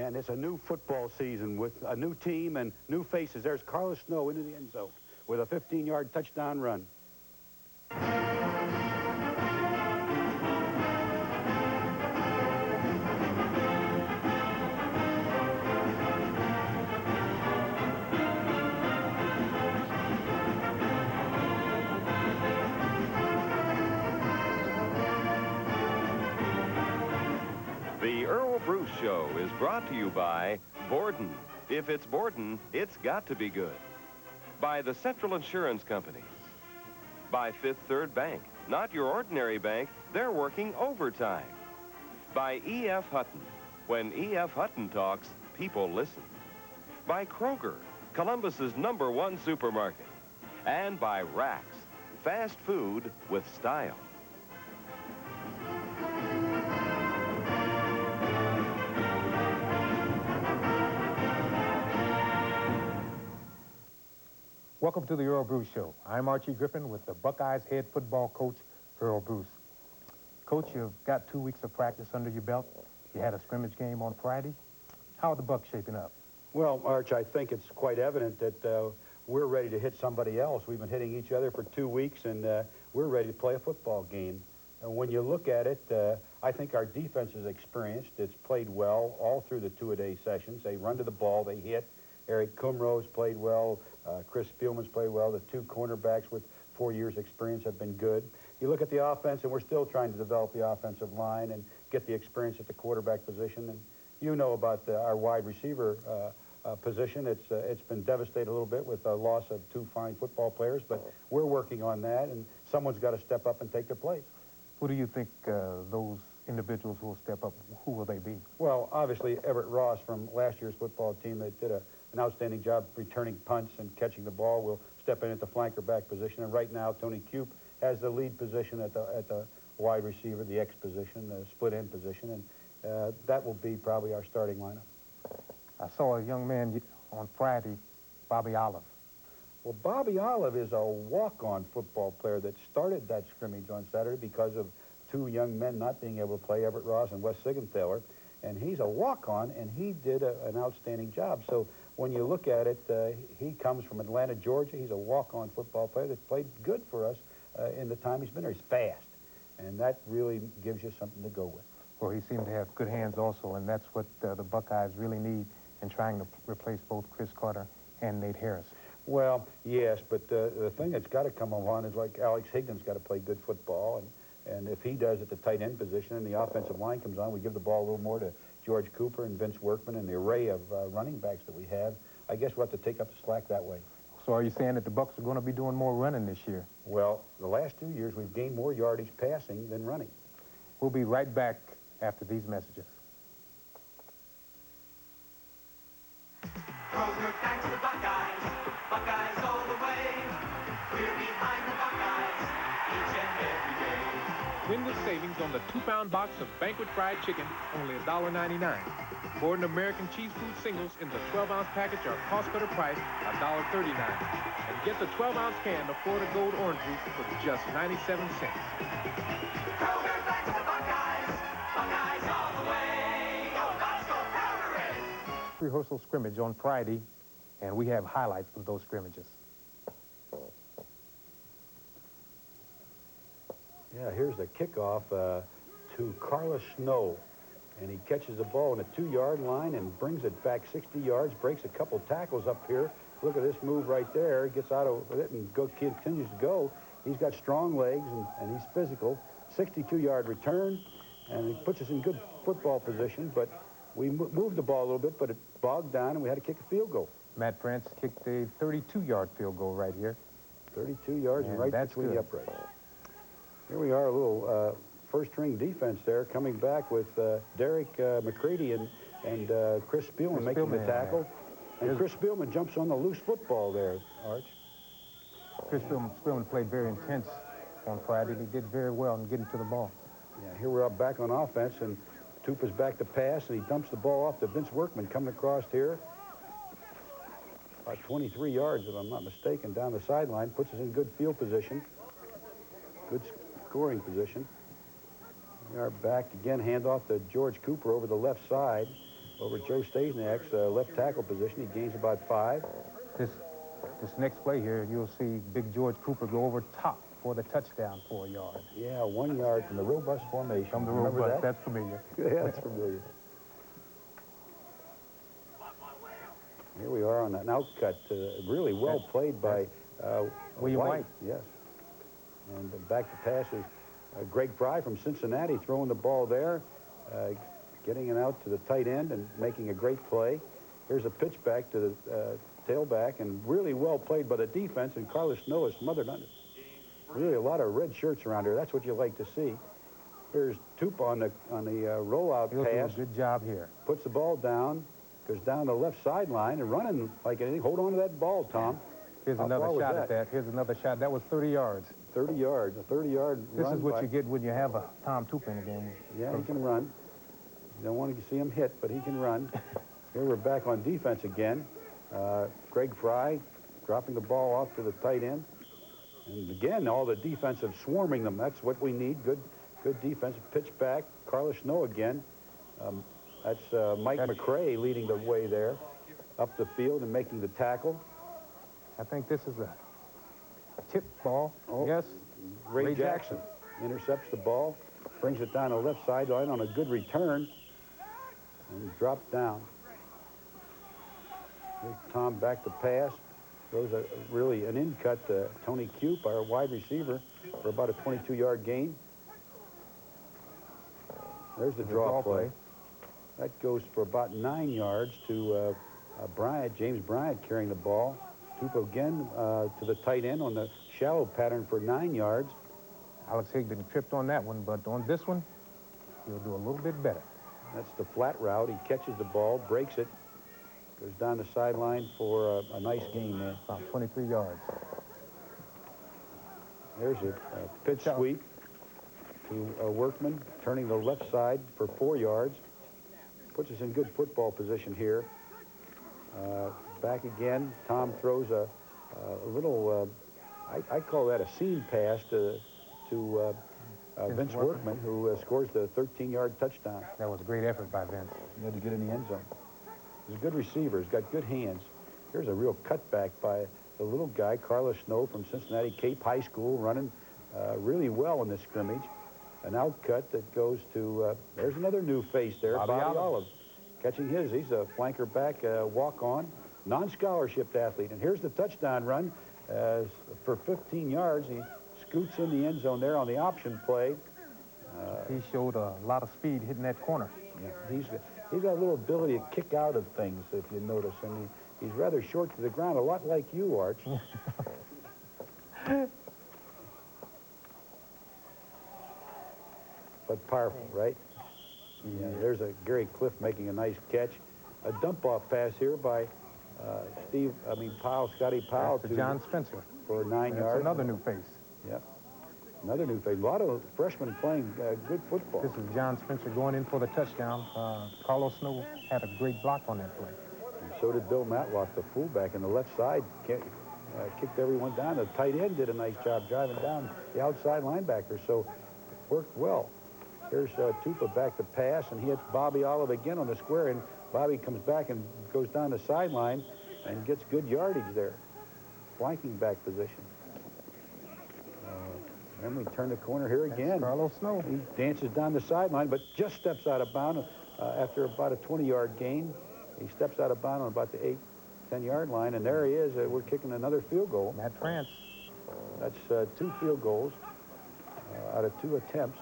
And it's a new football season with a new team and new faces. There's Carlos Snow into the end zone with a 15-yard touchdown run. The Earle Bruce Show is brought to you by Borden. If it's Borden, it's got to be good. By the Central Insurance Company. By Fifth Third Bank. Not your ordinary bank, they're working overtime. By E.F. Hutton. When E.F. Hutton talks, people listen. By Kroger, Columbus's #1 supermarket. And by Rax, fast food with style. Welcome to the Earle Bruce Show. I'm Archie Griffin with the Buckeyes head football coach, Earle Bruce. Coach, you've got 2 weeks of practice under your belt. You had a scrimmage game on Friday. How are the Bucks shaping up? Well, Arch, I think it's quite evident that we're ready to hit somebody else. We've been hitting each other for 2 weeks, and we're ready to play a football game. And when you look at it, I think our defense is experienced. It's played well all through the two-a-day sessions. They run to the ball, they hit. Eric Kumro's played well. Chris Spielman's played well. The two cornerbacks with 4 years experience have been good. You look at the offense, and we're still trying to develop the offensive line and get the experience at the quarterback position. And you know about our wide receiver position. It's been devastated a little bit with the loss of 2 fine football players, but we're working on that, and someone's got to step up and take their place. Who do you think those individuals who will step up, who will they be? Well, obviously, Everett Ross from last year's football team that did an outstanding job returning punts and catching the ball will step in at the flanker back position. And right now, Tony Cupe has the lead position at the wide receiver, the X position, the split end position, and that will be probably our starting lineup. I saw a young man on Friday, Bobby Olive. Well, Bobby Olive is a walk-on football player that started that scrimmage on Saturday because of 2 young men not being able to play, Everett Ross and Wes Sigenthaler. And he's a walk-on, and he did an outstanding job. So when you look at it, he comes from Atlanta, Georgia. He's a walk-on football player that's played good for us in the time he's been there. He's fast, and that really gives you something to go with. Well, he seemed to have good hands also, and that's what the Buckeyes really need in trying to replace both Chris Carter and Nate Harris. Well, yes, but the thing that's got to come along is like Alex Higdon's got to play good football, and if he does at the tight end position and the offensive line comes on, we give the ball a little more to George Cooper and Vince Workman and the array of running backs that we have. I guess we'll have to take up the slack that way. So are you saying that the Bucks are going to be doing more running this year? Well, the last 2 years we've gained more yardage passing than running. We'll be right back after these messages. Kroger backs the Buckeyes, Buckeyes all the way. We're behind the Buckeyes each and every day. Win with savings on the 2-pound box of Banquet Fried Chicken, only $1.99. Borden American Cheese Food Singles in the 12-ounce package are cost-cutter price, $1.39. And get the 12-ounce can of Florida Gold Orange Juice for just 97 cents. Kroger backs the Buckeyes, Buckeyes all the way. Go Bucks, go Kroger Red. Rehearsal scrimmage on Friday, and we have highlights of those scrimmages. Yeah, here's the kickoff to Carlos Snow. And he catches the ball on the 2-yard line and brings it back 60 yards, breaks a couple tackles up here. Look at this move right there. He gets out of it and continues to go. He's got strong legs, and he's physical. 62-yard return, and he puts us in good football position. But we moved the ball a little bit, but it bogged down, and we had to kick a field goal. Matt France kicked a 32-yard field goal right here. 32 yards and right between good. the uprights. Here we are, a little first-string defense there, coming back with Derek McCready and Chris Spielman making the tackle. And Chris Spielman jumps on the loose football there, Arch. Chris Spielman played very intense on Friday. He did very well in getting to the ball. Yeah, here we're up back on offense, and Tupa's back to pass, and he dumps the ball off to Vince Workman coming across here. About 23 yards, if I'm not mistaken, down the sideline. Puts us in good field position. Good scoring position. We are back again, handoff to George Cooper over the left side. over Joe Stasiak's left tackle position. He gains about 5. This next play here, you'll see Big George Cooper go over top for the touchdown, 4 yards. Yeah, 1 yard from the robust formation. From the Remember robust, that? that's familiar. Yeah, that's familiar. Here we are on an outcut, really well played by William White. Yes. And back to pass is Greg Fry from Cincinnati throwing the ball there, getting it out to the tight end and making a great play. Here's a pitch back to the tailback, and really well played by the defense, and Carlos Snow is smothered under. Really a lot of red shirts around here. That's what you like to see. Here's Tupa on the rollout He'll pass. do a good job here. Puts the ball down, goes down the left sideline and running like anything. Hold on to that ball, Tom. Here's another shot at that. Here's another shot. That was 30 yards. 30 yards, a 30-yard run. This is what you get when you have a Tom Tupa in the game. Yeah, he can run. You don't want to see him hit, but he can run. Here we're back on defense again. Greg Fry dropping the ball off to the tight end. And again, all the defensive swarming them. That's what we need. Good defensive pitch back. Carlos Snow again. That's Mike McCray leading the way there up the field and making the tackle. I think this is a tip ball. Oh, yes. Ray Jackson intercepts the ball, brings it down the left sideline on a good return, and dropped down. Here's Tom back to pass. Throws really an in-cut to Tony Cupe, our wide receiver, for about a 22-yard gain. There's the draw play. That goes for about 9 yards to James Bryant carrying the ball. Tupa again to the tight end on the shallow pattern for 9 yards. Alex Higdon tripped on that one, but on this one, he'll do a little bit better. That's the flat route. He catches the ball, breaks it, goes down the sideline for a nice gain there. About 23 yards. There's a pitch sweep to Workman, turning the left side for 4 yards. Puts us in good football position here. Back again. Tom throws a little, I call that a seam pass to Vince Workman, who scores the 13-yard touchdown. That was a great effort by Vince. He had to get in the end zone. He's a good receiver. He's got good hands. Here's a real cutback by the little guy, Carlos Snow from Cincinnati Cape High School, running really well in this scrimmage. An outcut that goes to, there's another new face there, Bobby Olive. Catching his. He's a flanker back, walk-on, non-scholarship athlete. And here's the touchdown run. For 15 yards, he scoots in the end zone there on the option play. He showed a lot of speed hitting that corner. Yeah, he's got a little ability to kick out of things, if you notice. And he's rather short to the ground, a lot like you, Arch. But powerful, right? Yeah, there's a Gary Cliff making a nice catch. A dump-off pass here by Scotty Powell to John Spencer for 9 yards. That's another new face. Yep. Another new face. A lot of freshmen playing good football. This is John Spencer going in for the touchdown. Carlos Snow had a great block on that play. And so did Bill Matlock, the fullback, in the left side. Kicked everyone down. The tight end did a nice job driving down the outside linebacker, so it worked well. Here's Tupa back to pass, and he hits Bobby Olive again on the square, and Bobby comes back and goes down the sideline and gets good yardage there. Flanking back position. Then we turn the corner here again. That's Carlos Snow. He dances down the sideline, but just steps out of bounds after about a 20-yard gain. He steps out of bounds on about the 8-10-yard line, and there he is. We're kicking another field goal. Matt France. That's 2 field goals out of 2 attempts.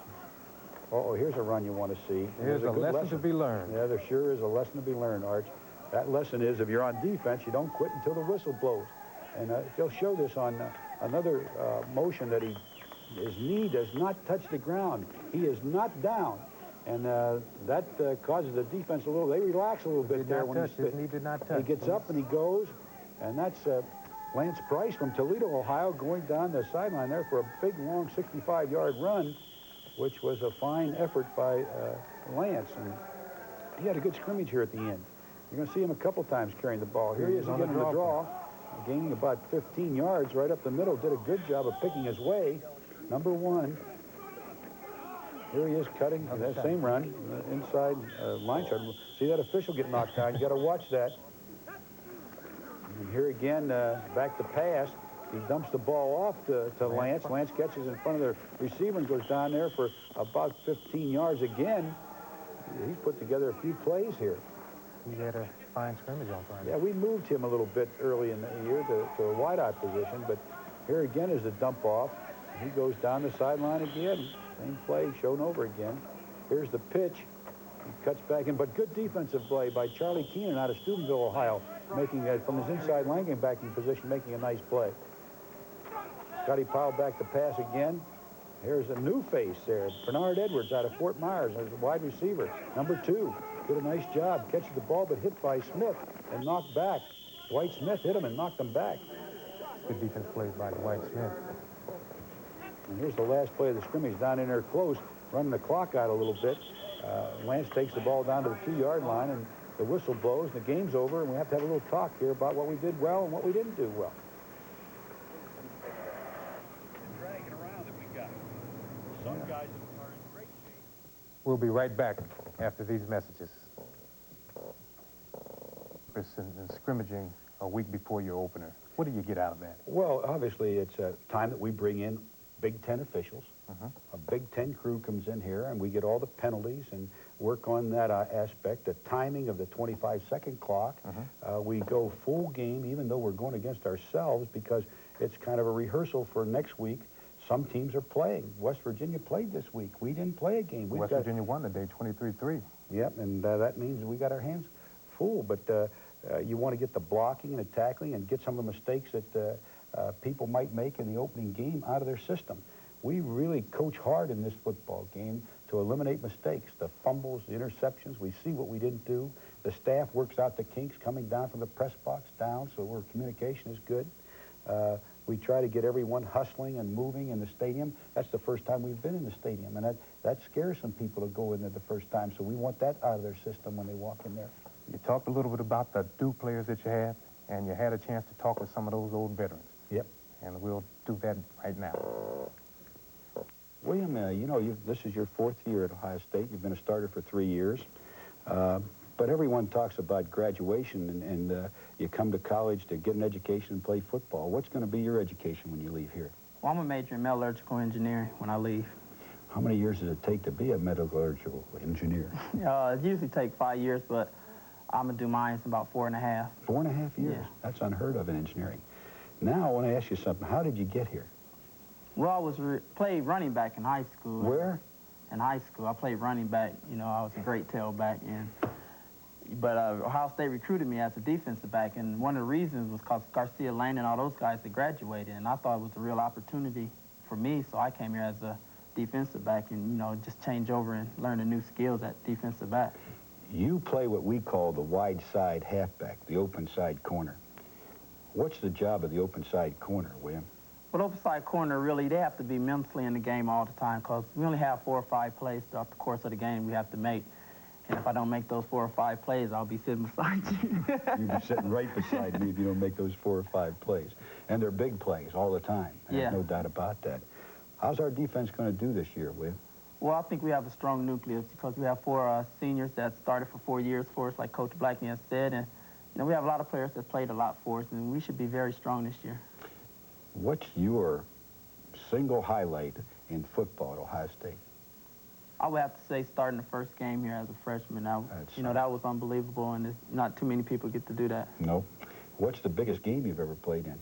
Uh-oh, here's a run you want to see. Here's a lesson to be learned. Yeah, there sure is a lesson to be learned, Arch. That lesson is if you're on defense, you don't quit until the whistle blows. And they'll show this on another motion that his knee does not touch the ground. He is not down. And that causes the defense they relax a little bit there. His knee did not touch. He gets up and he goes, and that's Lance Price from Toledo, Ohio, going down the sideline there for a big, long 65-yard run, which was a fine effort by Lance. And he had a good scrimmage here at the end. You're going to see him a couple times carrying the ball. Here he is again on the draw, gaining about 15 yards right up the middle. Did a good job of picking his way. Number 1. Here he is cutting that same run, inside line shot. See that official get knocked out. You got to watch that. And here again, back to pass. He dumps the ball off to Lance. Lance catches in front of the receiver and goes down there for about 15 yards again. He's put together a few plays here. He had a fine scrimmage on Friday. Yeah, we moved him a little bit early in the year to a wideout position, but here again is the dump off. He goes down the sideline again. Same play shown over again. Here's the pitch. He cuts back in, but good defensive play by Charlie Keenan out of Steubenville, Ohio, making from his inside linebacking position, making a nice play. Scotty Powell back to pass again. Here's a new face there. Bernard Edwards out of Fort Myers as a wide receiver. Number 2. Did a nice job. Catches the ball, but hit by Smith and knocked back. Dwight Smith hit him and knocked him back. Good defense plays by Dwight Smith. And here's the last play of the scrimmage down in there close, running the clock out a little bit. Lance takes the ball down to the 2-yard line, and the whistle blows, and the game's over, and we have to have a little talk here about what we did well and what we didn't do well. Some guys are in great shape. We'll be right back after these messages. In scrimmaging a week before your opener, what do you get out of that? Well, obviously, it's a time that we bring in Big Ten officials. A Big Ten crew comes in here, and we get all the penalties and work on that aspect, the timing of the 25-second clock. We go full game, even though we're going against ourselves, because it's kind of a rehearsal for next week. Some teams are playing. West Virginia played this week. We didn't play a game. West Virginia won today, 23-3. Yep, and that means we got our hands full. But you want to get the blocking and the tackling and get some of the mistakes that people might make in the opening game out of their system. We really coach hard in this football game to eliminate mistakes, the fumbles, the interceptions. We see what we didn't do. The staff works out the kinks coming down from the press box down, so where communication is good. We try to get everyone hustling and moving in the stadium. That's the first time we've been in the stadium, and that scares some people to go in there the first time, so we want that out of their system when they walk in there. You talked a little bit about the new players that you have, and you had a chance to talk with some of those old veterans. Yep. And we'll do that right now. William, you know, this is your 4th year at Ohio State. You've been a starter for 3 years. But everyone talks about graduation, and you come to college to get an education and play football. What's going to be your education when you leave here? Well, I'm a major in metallurgical engineering when I leave. How many years does it take to be a metallurgical engineer? It usually takes 5 years, but I'm going to do mine in about 4.5. 4.5 years? Yeah. That's unheard of in engineering. Now, I want to ask you something. How did you get here? Well, I was played running back in high school. Where? In high school. I played running back. You know, I was a great tailback. But Ohio State recruited me as a defensive back, and one of the reasons was because Garcia Lane and all those guys had graduated, and I thought it was a real opportunity for me, so I came here as a defensive back and, you know, just change over and learn the new skills at defensive back. You play what we call the wide side halfback, the open side corner. What's the job of the open side corner, William? Well, open side corner, really, they have to be mentally in the game all the time because we only have 4 or 5 plays throughout the course of the game we have to make. And if I don't make those 4 or 5 plays, I'll be sitting beside you. You'll be sitting right beside me if you don't make those 4 or 5 plays. And they're big plays all the time. There's no doubt about that. How's our defense going to do this year, William? Well, I think we have a strong nucleus because we have 4 seniors that started for 4 years for us, like Coach Blackney has said. And, you know, we have a lot of players that played a lot for us, and we should be very strong this year. What's your single highlight in football at Ohio State? I would have to say starting the first game here as a freshman. You know, that was unbelievable, and not too many people get to do that. No. What's the biggest game you've ever played in?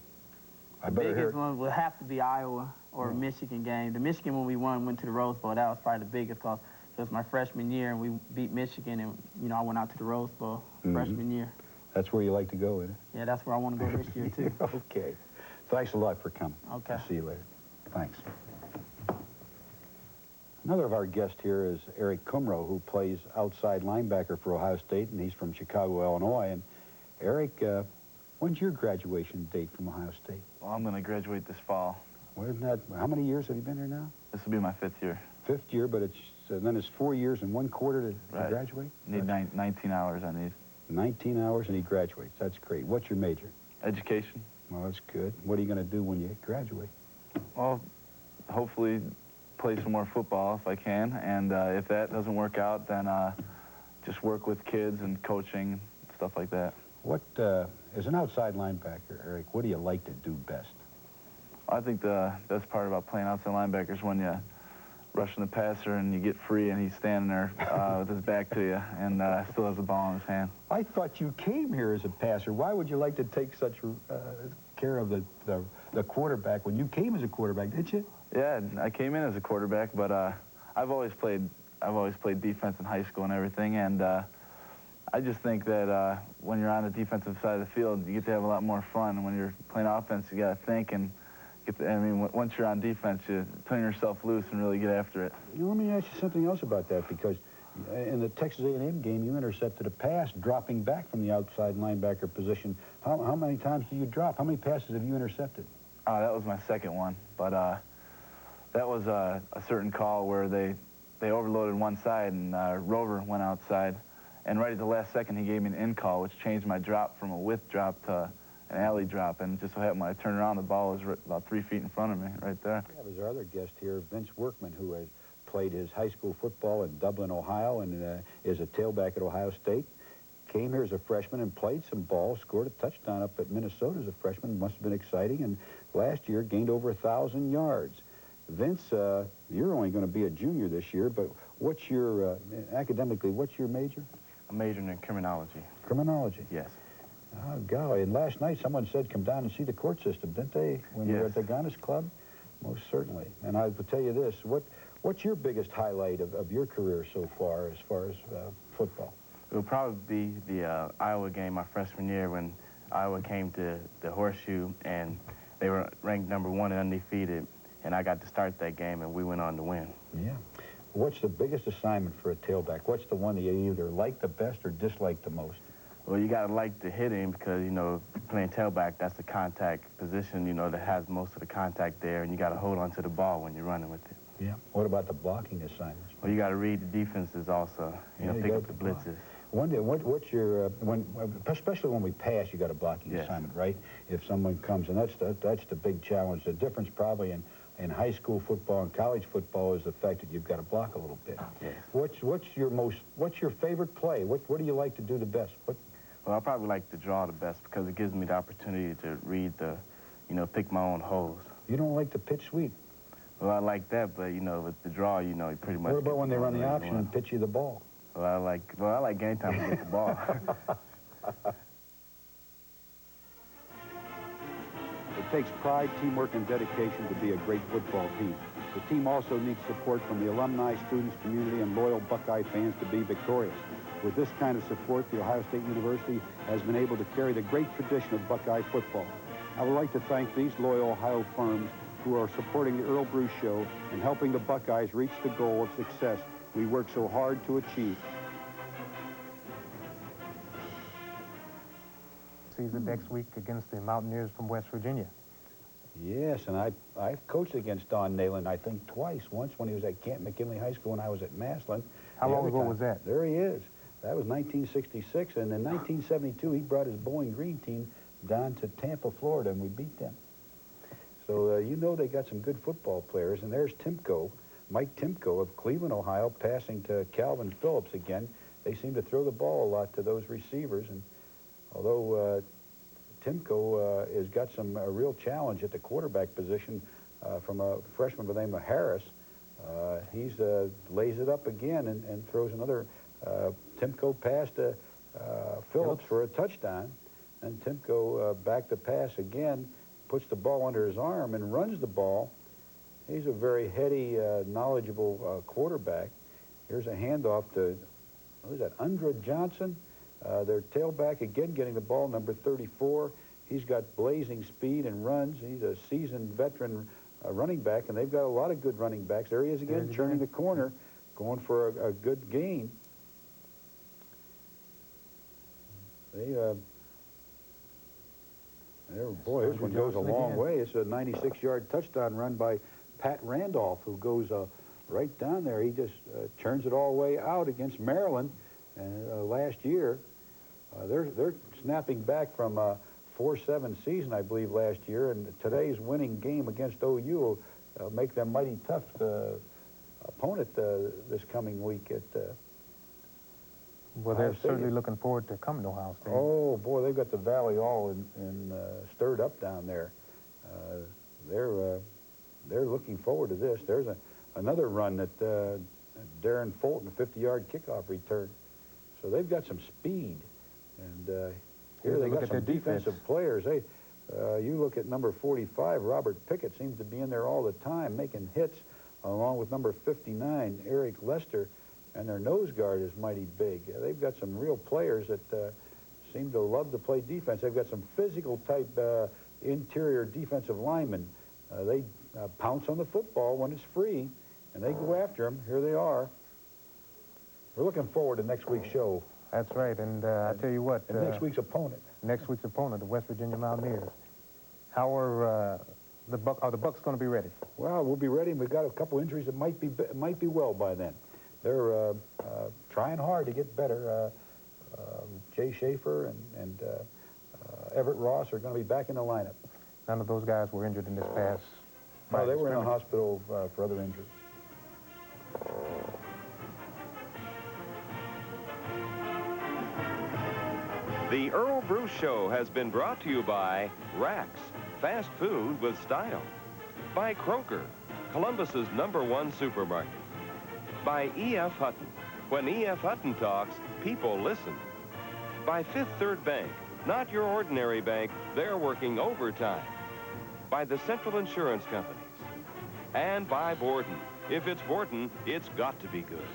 The biggest one would have to be Iowa or a Michigan game. The Michigan one we won went to the Rose Bowl. That was probably the biggest because it was my freshman year, and we beat Michigan, and, you know, I went out to the Rose Bowl freshman year. That's where you like to go, isn't it? Yeah, that's where I want to go this year, too. Okay. Thanks a lot for coming. Okay. I'll see you later. Thanks. Another of our guests here is Eric Kumro, who plays outside linebacker for Ohio State, and he's from Chicago, Illinois. And Eric, when's your graduation date from Ohio State? Well, I'm going to graduate this fall. How many years have you been here now? This will be my 5th year. 5th year, but then it's 4 years and 1/4 to graduate? Need 19 hours I need. 19 hours and he graduates. That's great. What's your major? Education. Well, that's good. What are you going to do when you graduate? Well, hopefully play some more football if I can, and if that doesn't work out, then just work with kids and coaching, stuff like that. What, as an outside linebacker, Eric, what do you like to do best? I think the best part about playing outside linebacker is when you rushing the passer and you get free and he's standing there with his back to you and still has the ball in his hand. I thought you came here as a passer. Why would you like to take such care of the quarterback when you came as a quarterback, did you? Yeah, I came in as a quarterback, but I've always played defense in high school and everything, and I just think that when you're on the defensive side of the field, you get to have a lot more fun. And when you're playing offense, you got to think and once you're on defense, you turn yourself loose and really get after it. You know, let me ask you something else about that, because in the Texas A&M game, you intercepted a pass dropping back from the outside linebacker position. How many times do you drop? How many passes have you intercepted? That was my second one, but that was a certain call where they overloaded one side and Rover went outside, and right at the last second he gave me an in call, which changed my drop from a width drop to an alley drop, and just so happened when I turned around, the ball was about 3 feet in front of me, right there. Yeah, there's our other guest here, Vince Workman, who has played his high school football in Dublin, Ohio, and is a tailback at Ohio State. Came here as a freshman and played some ball, scored a touchdown up at Minnesota as a freshman. Must have been exciting, and last year gained over 1,000 yards. Vince, you're only going to be a junior this year, but what's your, academically, what's your major? I'm majoring in criminology. Criminology? Yes. Oh, golly. And last night someone said come down and see the court system, didn't they, when you were at the Gunness Club? Most certainly. And I will tell you this, what's your biggest highlight of your career so far as football? It will probably be the Iowa game my freshman year when Iowa came to the Horseshoe and they were ranked #1 and undefeated, and I got to start that game and we went on to win. Yeah. What's the biggest assignment for a tailback? What's the one that you either like the best or dislike the most? Well, you got to like to hit him because, you know, playing tailback, that's the contact position, you know, that has most of the contact there, and you got to hold on to the ball when you're running with it. Yeah. What about the blocking assignments? Well, you got to read the defenses also, you know, pick up the blitzes. What's your, especially when we pass, you got a blocking assignment, right? If someone comes, and that's the big challenge. The difference probably in high school football and college football is the fact that you've got to block a little bit. Yes. What's your favorite play? What do you like to do the best? Well, I probably like to draw the best because it gives me the opportunity to read you know, pick my own holes. You don't like the pitch sweep? Well, I like that, but, you know, with the draw, you know, you pretty much... What about when they run the option and pitch you the ball? Well, I like game time to get the ball. It takes pride, teamwork, and dedication to be a great football team. The team also needs support from the alumni, students, community, and loyal Buckeye fans to be victorious. With this kind of support, The Ohio State University has been able to carry the great tradition of Buckeye football. I would like to thank these loyal Ohio firms who are supporting the Earle Bruce Show and helping the Buckeyes reach the goal of success we work so hard to achieve. Season next week against the Mountaineers from West Virginia. Yes, and I've coached against Don Nayland, I think, twice. Once when he was at Camp McKinley High School and I was at Massillon. How long ago was that? There he is. That was 1966, and in 1972, he brought his Bowling Green team down to Tampa, Florida, and we beat them. So, you know they got some good football players, and there's Timko, Mike Timko of Cleveland, Ohio, passing to Calvin Phillips again. They seem to throw the ball a lot to those receivers, and although Timko has got some real challenge at the quarterback position from a freshman by the name of Harris, he's lays it up again and throws another Timko pass to Phillips for a touchdown, and Timko back to pass again, puts the ball under his arm and runs the ball. He's a very heady, knowledgeable quarterback. Here's a handoff to, who's that, Undra Johnson, their tailback, again getting the ball, number 34. He's got blazing speed and runs. He's a seasoned veteran running back, and they've got a lot of good running backs. There he is again, turning the corner, going for a good gain. Boy, this one goes a long way. It's a 96-yard touchdown run by Pat Randolph, who goes right down there. He just turns it all the way out against Maryland last year. They're snapping back from a 4-7 season, I believe, last year, and today's winning game against OU make them mighty tough opponent this coming week at Well, they're Ohio Stadium. certainly looking forward to coming to Ohio State. Oh, boy, they've got the valley all stirred up down there. They're looking forward to this. There's another run that Darren Fulton, a 50-yard kickoff return. So they've got some speed. And here they got some defensive players. You look at number 45, Robert Pickett seems to be in there all the time, making hits, along with number 59, Eric Lester, and their nose guard is mighty big. They've got some real players that seem to love to play defense. They've got some physical-type interior defensive linemen. They pounce on the football when it's free, and they go after them. Here they are. We're looking forward to next week's show. That's right, and I tell you what. And next week's opponent. Next week's opponent, the West Virginia Mountaineers. How are the Bucks going to be ready? Well, we'll be ready, and we've got a couple injuries that might be well by then. They're trying hard to get better. Jay Schaefer and Everett Ross are going to be back in the lineup. None of those guys were injured in this past. No, they were in a hospital for other injuries. The Earle Bruce Show has been brought to you by Rax, fast food with style. By Kroger, Columbus's #1 supermarket. By E.F. Hutton. When E.F. Hutton talks, people listen. By Fifth Third Bank, not your ordinary bank, they're working overtime. By the Central Insurance Companies. And by Borden. If it's Borden, it's got to be good.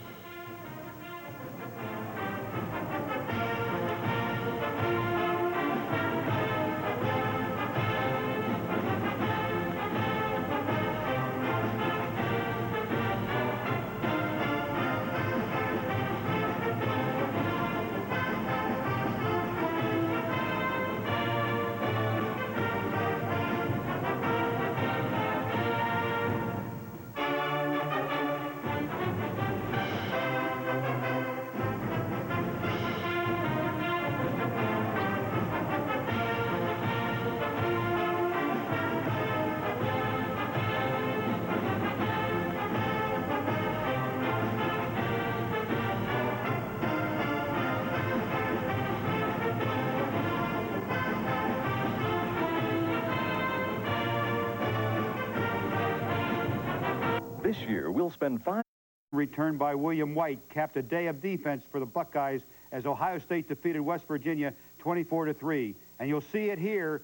This year, we'll spend 5... Return by William White capped a day of defense for the Buckeyes as Ohio State defeated West Virginia 24-3. And you'll see it here,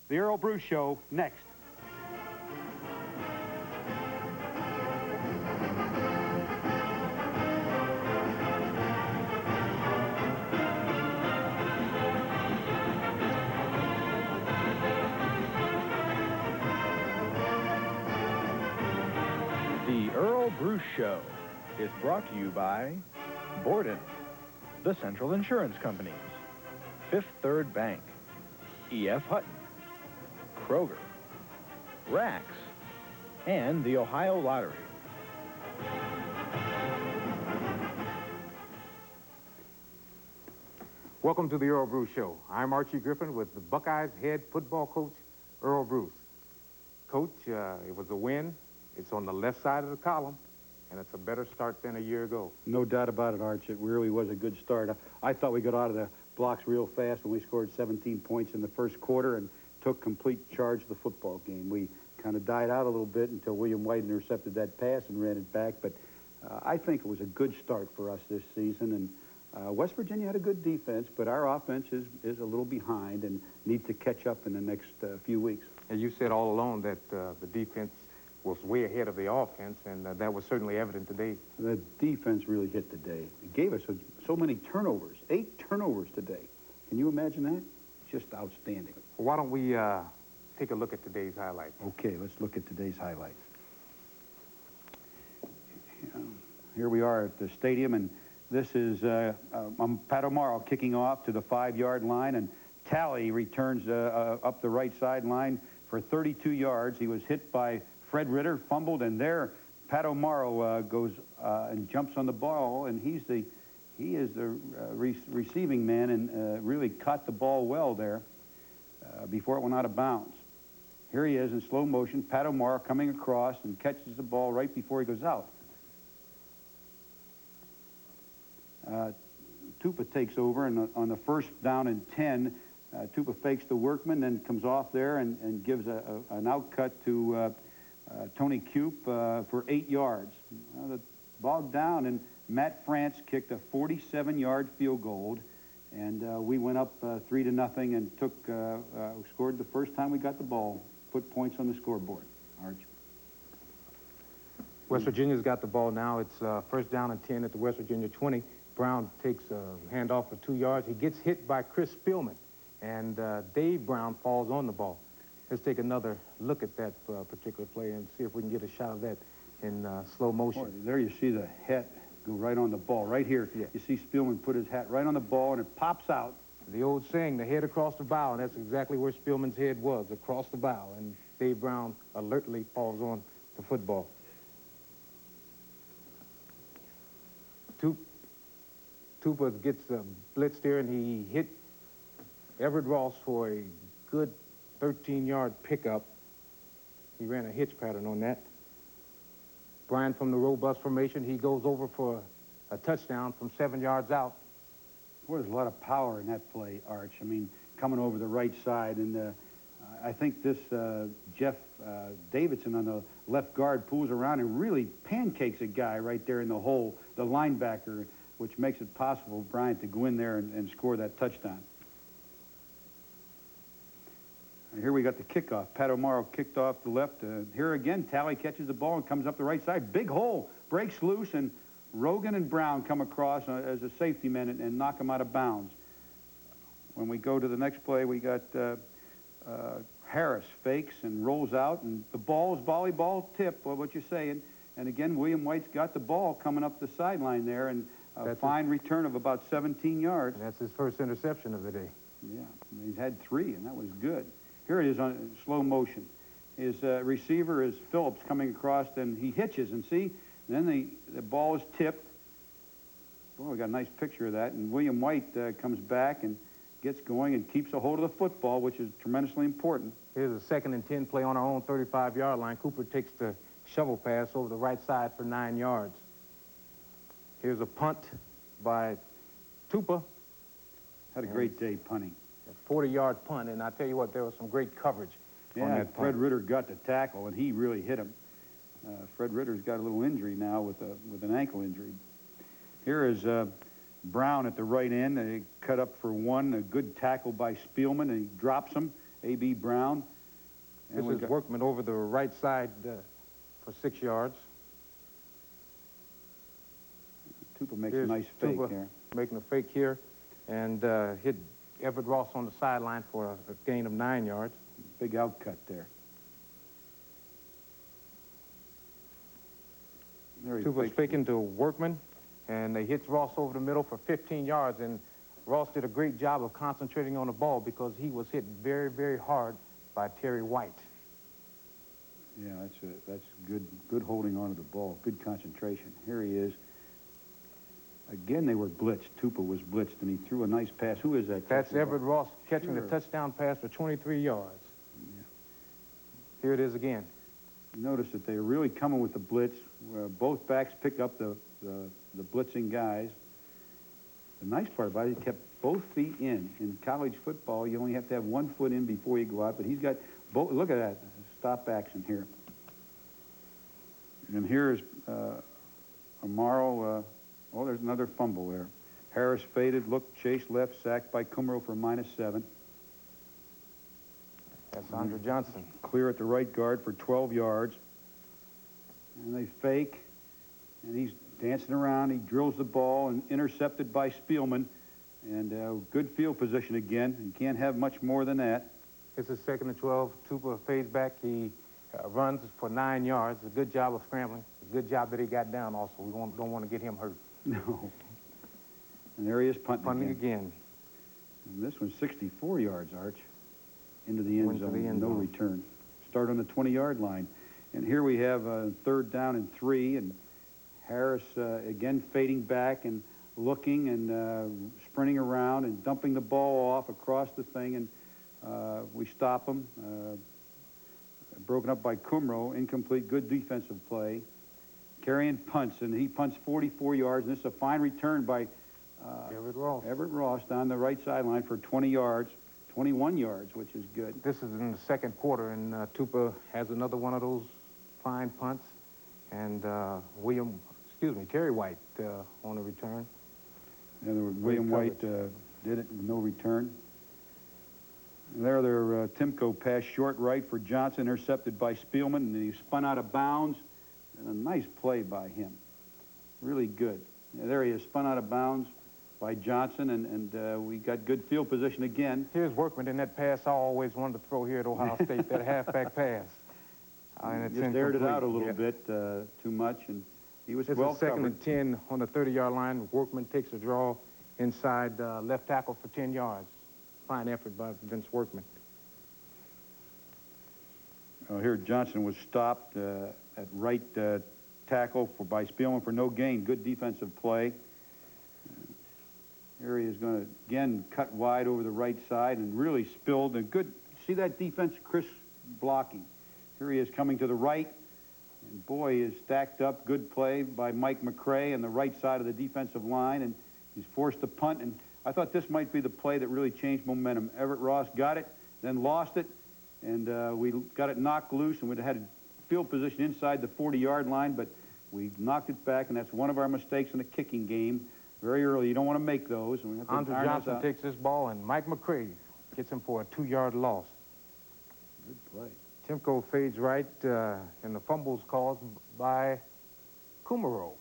the Earle Bruce Show, next. The Earle Bruce Show is brought to you by Borden, the Central Insurance Companies, Fifth Third Bank, E.F. Hutton, Kroger, Rax, and the Ohio Lottery. Welcome to the Earle Bruce Show. I'm Archie Griffin with the Buckeyes head football coach, Earle Bruce. Coach, it was a win. It's on the left side of the column, and it's a better start than a year ago. No doubt about it, Arch. It really was a good start. I thought we got out of the blocks real fast when we scored 17 points in the first quarter and took complete charge of the football game. We kind of died out a little bit until William White intercepted that pass and ran it back, but I think it was a good start for us this season. And West Virginia had a good defense, but our offense is a little behind and needs to catch up in the next few weeks. And you said all along that the defense was way ahead of the offense, and that was certainly evident today. The defense really hit today. It gave us so many turnovers, 8 turnovers today. Can you imagine that? Just outstanding. Well, why don't we take a look at today's highlights? Okay, let's look at today's highlights. Here we are at the stadium, and this is Pat O'Mara kicking off to the 5-yard line, and Talley returns up the right sideline for 32 yards. He was hit by Fred Ritter, fumbled, and there Pat O'Mara goes and jumps on the ball, and he is the receiving man and really caught the ball well there before it went out of bounds. Here he is in slow motion. Pat O'Mara coming across and catches the ball right before he goes out. Tupa takes over, and on the first down and 10, Tupa fakes the workman, then comes off there and gives an outcut to Tony Cupe for 8 yards. The bogged down, and Matt France kicked a 47-yard field goal, and we went up 3-0 and scored the first time we got the ball, put points on the scoreboard. Arch. West Virginia's got the ball now. It's first down and 10 at the West Virginia 20. Brown takes a handoff for 2 yards. He gets hit by Chris Spielman, and Dave Brown falls on the ball. Let's take another look at that particular play and see if we can get a shot of that in slow motion. Boy, there you see the hat go right on the ball. Right here, yeah. You see Spielman put his hat right on the ball, and it pops out. The old saying, the head across the bow, and that's exactly where Spielman's head was, across the bow, and Dave Brown alertly falls on the football. Tupa gets blitzed there, and he hit Everett Ross for a good 13-yard pickup. He ran a hitch pattern on that. Brian from the robust formation, he goes over for a touchdown from 7 yards out. Boy, there's a lot of power in that play, Arch. I mean, coming over the right side, and I think this Jeff Davidson on the left guard pulls around and really pancakes a guy right there in the hole, the linebacker, which makes it possible for Bryant to go in there and score that touchdown. And here we got the kickoff. Pat O'Mara kicked off the left. Here again, Talley catches the ball and comes up the right side. Big hole, breaks loose, and Rogan and Brown come across as a safety man and knock him out of bounds. When we go to the next play, we got Harris fakes and rolls out, and the ball is volleyball tip, what you're saying. And again, William White's got the ball coming up the sideline there, and a fine return of about 17 yards. And that's his first interception of the day. Yeah, he's had 3, and that was good. Here it is on slow motion. His receiver is Phillips coming across, and he hitches, and see, and then the ball is tipped. Boy, we got a nice picture of that, and William White comes back and gets going and keeps a hold of the football, which is tremendously important. Here's a 2nd and 10 play on our own 35-yard line. Cooper takes the shovel pass over the right side for 9 yards. Here's a punt by Tupa. Had a great day punting. A 40-yard punt, and I tell you what, there was some great coverage on that punt. Fred Ritter got the tackle, and he really hit him. Fred Ritter's got a little injury now with an ankle injury. Here is Brown at the right end. They cut up for 1. A good tackle by Spielman, and he drops him. A.B. Brown. And this is Workman over the right side for 6 yards. Tupa makes a nice fake here. Making a fake here, and hit Everett Ross on the sideline for a gain of 9 yards. Big outcut there. Tupa's faking to Workman, and they hit Ross over the middle for 15 yards, and Ross did a great job of concentrating on the ball because he was hit very, very hard by Terry White. Yeah, that's good holding on to the ball, good concentration. Here he is. Again, they were blitzed. Tupa was blitzed, and he threw a nice pass. Who is that? That's Everett Ross catching the touchdown pass for 23 yards. Yeah. Here it is again. You notice that they are really coming with the blitz. Both backs pick up the blitzing guys. The nice part about it, he kept both feet in. In college football, you only have to have 1 foot in before you go out, but he's got both. Look at that. Stop action here. And here's Amaro. Oh, there's another fumble there. Harris faded, looked, chased left, sacked by Kumro for -7. That's Andre Johnson. Clear at the right guard for 12 yards. And they fake, and he's dancing around. He drills the ball and intercepted by Spielman. And good field position again. You can't have much more than that. It's a 2nd and 12. Tupa fades back. He runs for 9 yards. A good job of scrambling. A good job that he got down also. We don't want to get him hurt. No. And there he is punting again. And this one's 64 yards, Arch. Into the end zone. No return. Start on the 20-yard line. And here we have 3rd down and 3. And Harris again fading back and looking and sprinting around and dumping the ball off across the thing. And we stop him. broken up by Kumro, incomplete, good defensive play. Carrying punts, and he punts 44 yards, and this is a fine return by Everett Ross down the right sideline for 20 yards, 21 yards, which is good. This is in the second quarter, and Tupa has another one of those fine punts, and Terry White on the return. And William White did it with no return. And there, their Timko pass short right for Johnson, intercepted by Spielman, and he spun out of bounds. And a nice play by him. Really good. There he is, spun out of bounds by Johnson, and we got good field position again. Here's Workman in that pass I always wanted to throw here at Ohio State, that halfback pass. And it's just aired it out a little bit too much, and he was well covered. Second and 10 on the 30-yard line. Workman takes a draw inside left tackle for 10 yards. Fine effort by Vince Workman. Here Johnson was stopped at right tackle by Spielman for no gain. Good defensive play. Here he is going to, again, cut wide over the right side and really spilled. And good, see that defense, Chris blocking. Here he is coming to the right. And boy, he is stacked up. Good play by Mike McCray on the right side of the defensive line. And he's forced to punt. And I thought this might be the play that really changed momentum. Everett Ross got it, then lost it. And we got it knocked loose, and we'd had field position inside the 40-yard line, but we knocked it back, and that's one of our mistakes in the kicking game. Very early, you don't want to make those. Andre Johnson takes this ball, and Mike McCray gets him for a 2-yard loss. Good play. Timko fades right, and the fumble's caused by Kumaro.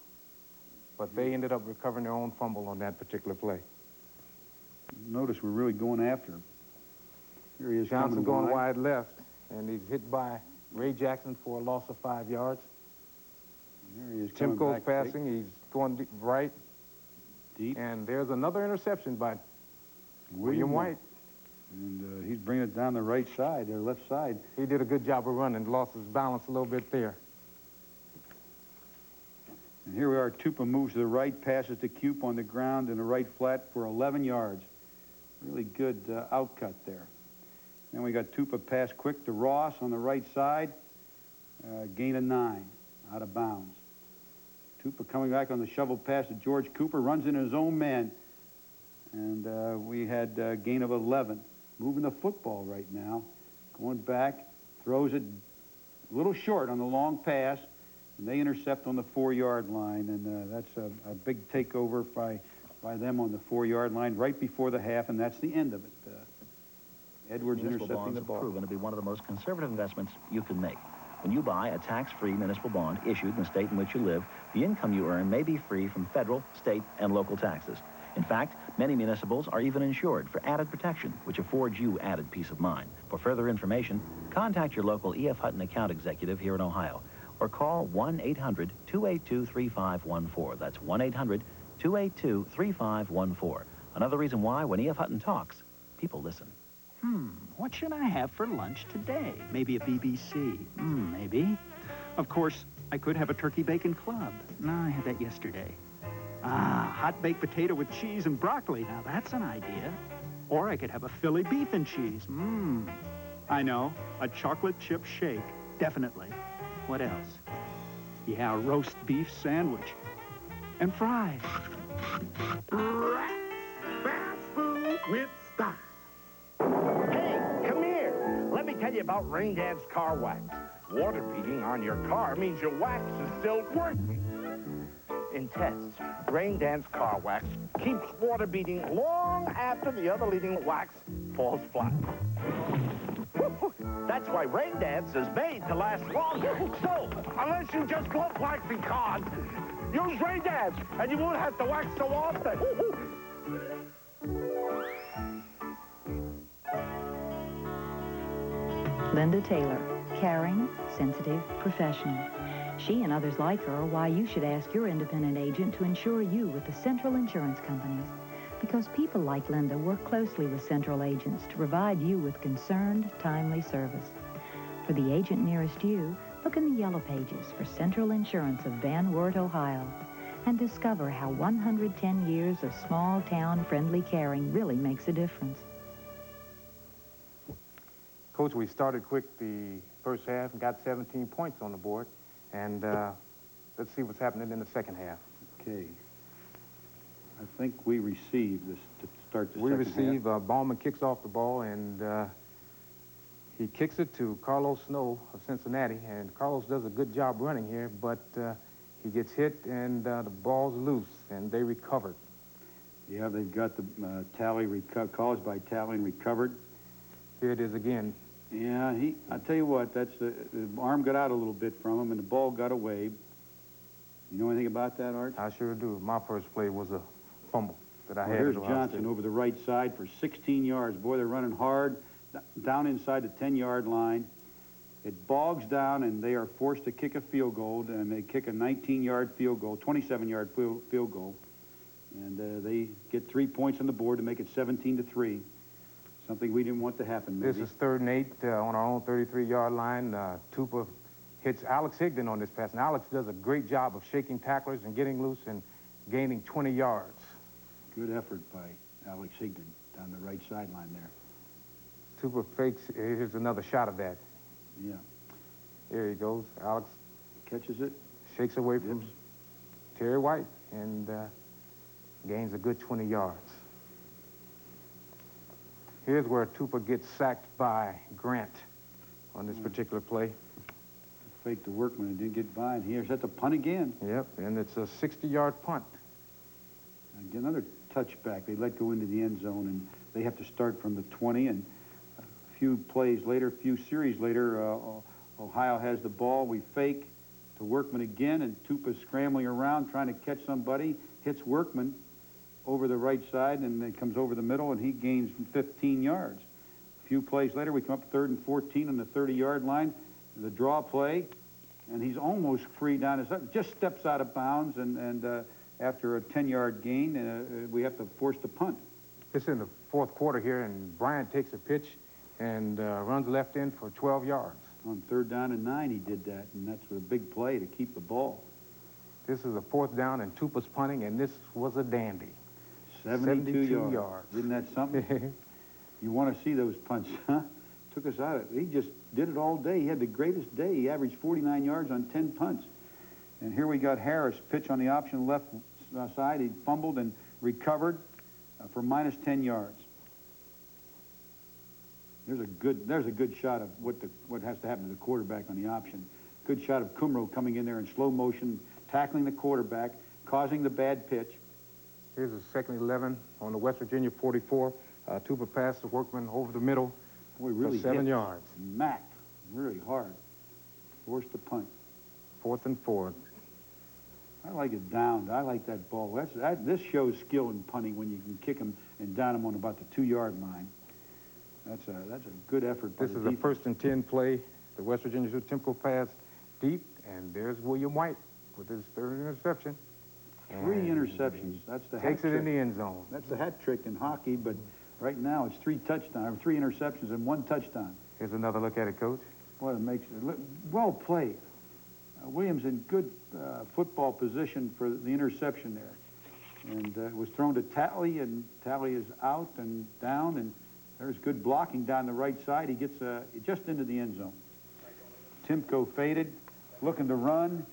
But they ended up recovering their own fumble on that particular play. Notice we're really going after him. Here he is, Johnson going wide left, and he's hit by Ray Jackson for a loss of 5 yards. There he is. Timko's passing. He's going right. Deep. And there's another interception by William White. And he's bringing it down the right side, their left side. He did a good job of running, lost his balance a little bit there. And here we are. Tupa moves to the right, passes to Cupe on the ground in the right flat for 11 yards. Really good outcut there. Then we got Tupa pass quick to Ross on the right side. Gain of 9, out of bounds. Tupa coming back on the shovel pass to George Cooper, runs into his own man. And we had gain of 11. Moving the football right now. Going back, throws it a little short on the long pass. And they intercept on the 4-yard line. And that's a big takeover by them on the 4-yard line right before the half. And that's the end of it. Edwards intercepting the ball. Have proven to be one of the most conservative investments you can make. When you buy a tax-free municipal bond issued in the state in which you live, the income you earn may be free from federal, state, and local taxes. In fact, many municipals are even insured for added protection, which affords you added peace of mind. For further information, contact your local E.F. Hutton account executive here in Ohio, or call 1-800-282-3514. That's 1-800-282-3514. Another reason why, when E.F. Hutton talks, people listen. What should I have for lunch today? Maybe a BBC. Maybe. Of course, I could have a turkey bacon club. No, I had that yesterday. Hot baked potato with cheese and broccoli. Now, that's an idea. Or I could have a Philly beef and cheese. I know. A chocolate chip shake. Definitely. What else? Yeah, a roast beef sandwich. And fries. Fast food with style. Hey, come here. Let me tell you about Rain Dance Car Wax. Water beading on your car means your wax is still working. In tests, Rain Dance Car Wax keeps water beading long after the other leading wax falls flat. That's why Rain Dance is made to last longer. So, unless you just love waxing cars, use Rain Dance, and you won't have to wax so often. Linda Taylor, caring, sensitive, professional. She and others like her are why you should ask your independent agent to insure you with the Central Insurance Companies. Because people like Linda work closely with Central agents to provide you with concerned, timely service. For the agent nearest you, look in the Yellow Pages for Central Insurance of Van Wert, Ohio, and discover how 110 years of small-town friendly caring really makes a difference. Coach, we started quick the first half and got 17 points on the board. And let's see what's happening in the second half. Okay. I think we receive this to start the We second receive, half. Ballman kicks off the ball, and he kicks it to Carlos Snow of Cincinnati. And Carlos does a good job running here, but he gets hit, and the ball's loose, and they recovered. Yeah, they've got the tally caused by tally and recovered. Here it is again. Yeah, I tell you what, the arm got out a little bit from him, and the ball got away. You know anything about that, Art? I sure do. My first play was a fumble that I Well, had. here's at Ohio Johnson State. over the right side for 16 yards. Boy, they're running hard down inside the 10-yard line. It bogs down, and they are forced to kick a field goal, and they kick a 19-yard field goal, 27-yard field goal. And they get 3 points on the board to make it 17-3. Something we didn't want to happen, maybe. This is 3rd and 8 on our own 33-yard line. Tupa hits Alex Higdon on this pass. And Alex does a great job of shaking tacklers and getting loose and gaining 20 yards. Good effort by Alex Higdon down the right sideline there. Tupa fakes. Here's another shot of that. Yeah. There he goes. Alex catches it. Shakes away from Terry White and gains a good 20 yards. Here's where Tupa gets sacked by Grant on this particular play. Faked the Workman and didn't get by. And here's that's a punt again. Yep, and it's a 60-yard punt. Again, another touchback. They let go into the end zone, and they have to start from the 20. And a few plays later, a few series later, Ohio has the ball. We fake to Workman again, and Tupa's scrambling around trying to catch somebody. Hits Workman over the right side, and it comes over the middle, and he gains 15 yards. A few plays later, we come up 3rd and 14 on the 30-yard line. The draw play, and he's almost free down his just steps out of bounds, and after a 10-yard gain, we have to force the punt. It's in the 4th quarter here, and Bryant takes a pitch and runs left in for 12 yards. On 3rd down and 9, he did that, and that's a big play to keep the ball. This is a 4th down, and Tupa's punting, and this was a dandy. 72 yards. Isn't that something? You want to see those punts, huh? Took us out of it. He just did it all day. He had the greatest day. He averaged 49 yards on 10 punts. And here we got Harris pitch on the option left side. He fumbled and recovered for minus 10 yards. There's a good shot of what has to happen to the quarterback on the option. Good shot of Kumro coming in there in slow motion, tackling the quarterback, causing the bad pitch. Here's a 2nd and 11 on the West Virginia 44. Tupa pass to Workman over the middle. Boy, really for 7 yards. Mac, really hard. Forced the punt. 4th and 4. I like it downed. I like that ball. This shows skill in punting when you can kick him and down him on about the 2-yard line. That's a good effort by This the is a defense. 1st and 10 play. The West Virginia Temple pass deep, and there's William White with his 3rd interception. 3 interceptions. That's the hat Takes it trick. in the end zone. That's the hat trick in hockey, but right now it's 3 interceptions and 1 touchdown. Here's another look at it, Coach. Boy, it makes it well played. Williams in good football position for the interception there. And it was thrown to Talley, and Talley is out and down, and there's good blocking down the right side. He gets just into the end zone. Timko faded, looking to run,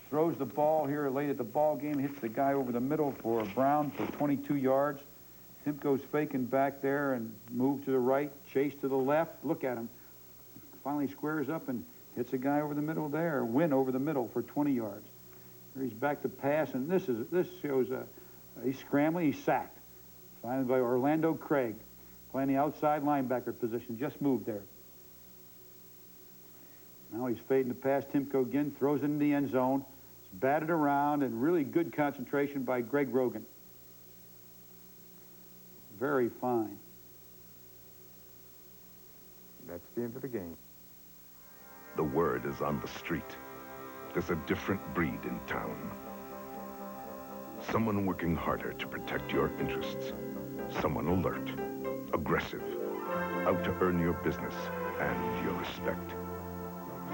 throws the ball here late at the ball game, hits the guy over the middle for Brown for 22 yards. Timko's faking back there and move to the right, chase to the left. Look at him. Finally squares up and hits a guy over the middle there. Win over the middle for 20 yards. Here he's back to pass, and this shows he's scrambling. He's sacked. Finally by Orlando Craig, playing the outside linebacker position. Just moved there. Now he's fading the pass. Timko again throws it in the end zone. It's batted around, and really good concentration by Greg Rogan. Very fine. That's the end of the game. The word is on the street. There's a different breed in town. Someone working harder to protect your interests. Someone alert, aggressive, out to earn your business and your respect.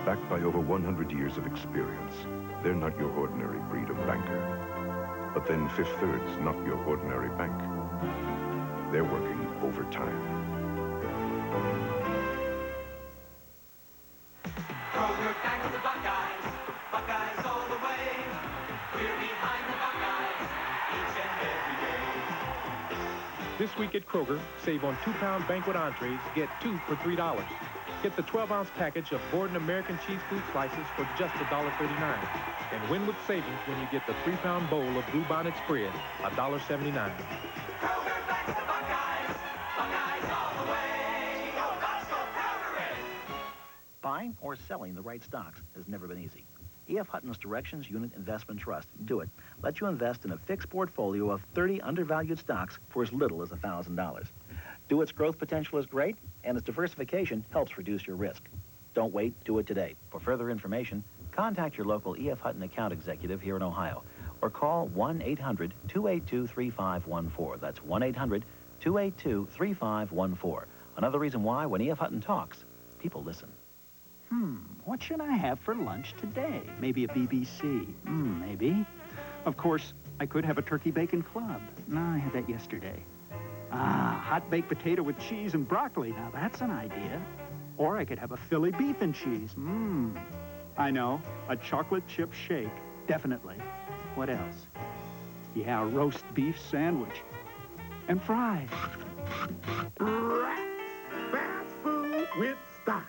Backed by over 100 years of experience, they're not your ordinary breed of banker. But then Fifth Third's not your ordinary bank. They're working overtime. This week at Kroger, save on 2-pound banquet entrees, get 2 for $3. Get the 12-ounce package of Borden American cheese food slices for just $1.39. And win with savings when you get the 3-pound bowl of Bluebonnet spread, $1.79. Kroger backs the Buckeyes. Buckeyes all the way. Go Bucks, go Kroger it. Buying or selling the right stocks has never been easy. E.F. Hutton's Directions Unit Investment Trust, Do It, lets you invest in a fixed portfolio of 30 undervalued stocks for as little as $1,000. Do It's growth potential is great, and its diversification helps reduce your risk. Don't wait, do it today. For further information, contact your local E.F. Hutton account executive here in Ohio, or call 1-800-282-3514. That's 1-800-282-3514. Another reason why, when E.F. Hutton talks, people listen. What should I have for lunch today? Maybe a BBC. Maybe. Of course, I could have a turkey bacon club. No, I had that yesterday. Hot baked potato with cheese and broccoli. Now, that's an idea. Or I could have a Philly beef and cheese. I know, a chocolate chip shake. Definitely. What else? Yeah, a roast beef sandwich. And fries. Fast food with style.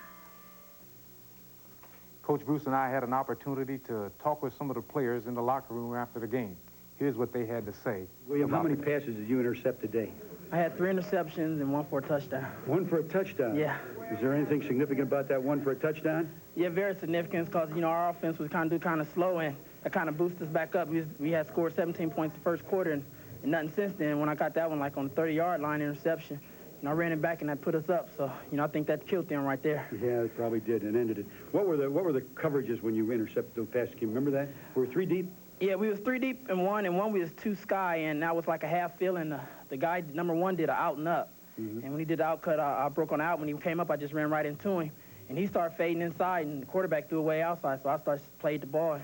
Coach Bruce and I had an opportunity to talk with some of the players in the locker room after the game. Here's what they had to say. William, how many passes did you intercept today? I had 3 interceptions and 1 for a touchdown. 1 for a touchdown? Yeah. Is there anything significant about that 1 for a touchdown? Yeah, very significant because, you know, our offense was kind of slow, and that kind of boosted us back up. We had scored 17 points the first quarter, and nothing since then. When I got that one, like on the 30-yard line interception, and I ran it back, and that put us up. So, you know, I think that killed them right there. Yeah, it probably did and ended it. What were the coverages when you intercepted those passes? Can you remember that? Were we 3 deep? Yeah, we was 3 deep in one, and one we was 2 sky, and that was like a half fill, and the guy, number 1, did an out and up. And when he did the out cut, I broke on out. When he came up, I just ran right into him. And he started fading inside, and the quarterback threw away outside, so I played the ball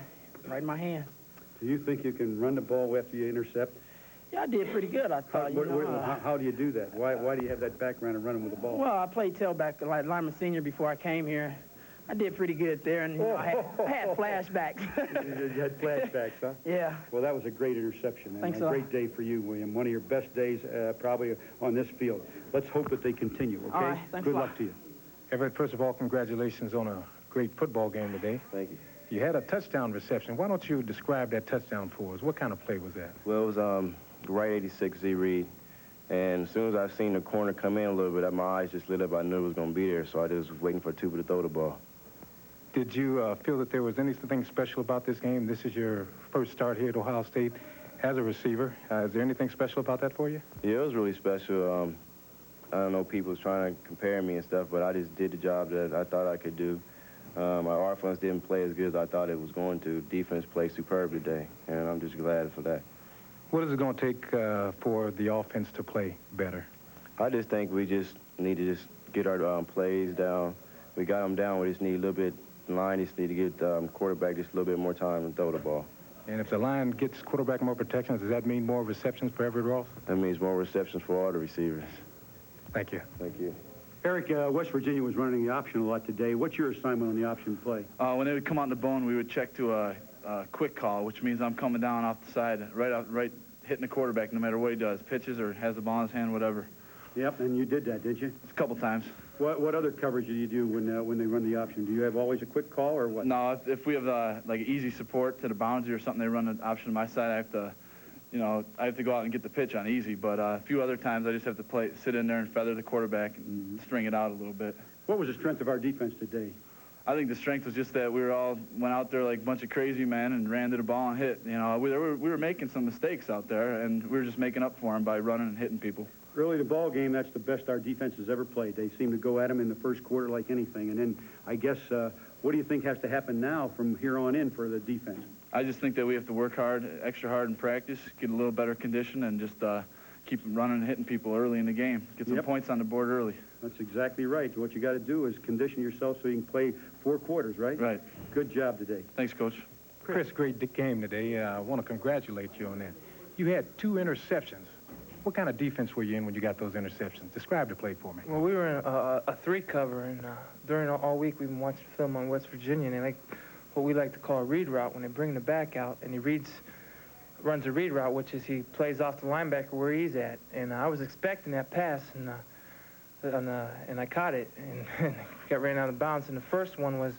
right in my hands. Do you think you can run the ball after you intercept? Yeah, I did pretty good, I thought. How do you do that? Why do you have that background of running with the ball? Well, I played tailback like lineman senior before I came here. I did pretty good there, and you know, I had flashbacks. You had flashbacks, huh? Yeah. Well, that was a great interception, and Thanks a great day for you, William. One of your best days probably on this field. Let's hope that they continue, okay? All right, thanks Good a lot. luck to you. Everett, first of all, congratulations on a great football game today. Thank you. You had a touchdown reception. Why don't you describe that touchdown for us? What kind of play was that? Well, it was right 86 Z read. And as soon as I seen the corner come in a little bit, my eyes just lit up. I knew it was going to be there, so I just was waiting for Tuba to throw the ball. Did you feel that there was anything special about this game? This is your first start here at Ohio State as a receiver. Is there anything special about that for you? Yeah, it was really special. I don't know, people was trying to compare me and stuff, but I just did the job that I thought I could do. My offense didn't play as good as I thought it was going to. Defense played superb today, and I'm just glad for that. What is it going to take for the offense to play better? I just think we just need to just get our plays down. We got them down. We just need a little bit line. Just need to get quarterback just a little bit more time and throw the ball. And if the line gets quarterback more protection, does that mean more receptions for Everett Ross? That means more receptions for all the receivers. Thank you. Thank you. Eric, West Virginia was running the option a lot today. What's your assignment on the option play? When they would come on the bone, we would check to a quick call, which means I'm coming down off the side, right hitting the quarterback no matter what he does, pitches or has the ball in his hand, whatever. Yep, and you did that, did you? A couple times. What other coverage do you do when they run the option? Do you have always a quick call or what? No, if we have like easy support to the boundary or something, they run an option on my side, I have to, I have to go out and get the pitch on easy. But a few other times I just have to sit in there and feather the quarterback and string it out a little bit. What was the strength of our defense today? I think the strength was just that we went out there like a bunch of crazy men and ran to the ball and hit. We were making some mistakes out there, and we were just making up for them by running and hitting people. Early the ball game, that's the best our defense has ever played. They seem to go at them in the first quarter like anything. And then I guess, what do you think has to happen now from here on in for the defense? I just think that we have to work hard, extra hard in practice, get a little better condition, and just keep running and hitting people early in the game. Get some points on the board early. That's exactly right. What you got to do is condition yourself so you can play 4 quarters, right? Right. Good job today. Thanks, Coach. Chris, great game today. I want to congratulate you on that. You had 2 interceptions. What kind of defense were you in when you got those interceptions? Describe the play for me. Well, we were in a 3 cover, and during all week we've been watching film on West Virginia, and they like what we like to call a read route when they bring the back out, and he reads runs a read route, which is he plays off the linebacker where he's at. And I was expecting that pass, and I caught it and got ran out of bounds. And the first one was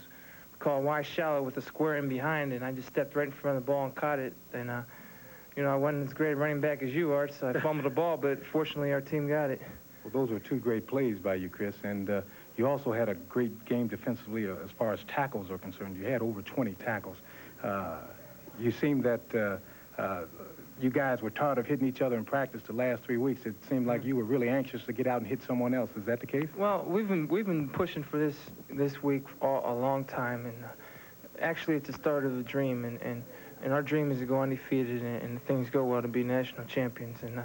called wide shallow with a square in behind, and I just stepped right in front of the ball and caught it. And you know, I wasn't as great a running back as you are, so I fumbled the ball, but fortunately our team got it. Well, those were two great plays by you, Chris, and you also had a great game defensively as far as tackles are concerned. You had over 20 tackles. You seemed that you guys were tired of hitting each other in practice the last 3 weeks. It seemed like you were really anxious to get out and hit someone else. Is that the case? Well, we've been pushing for this week a long time, and actually it's the start of a dream, and our dream is to go undefeated and things go well to be national champions. And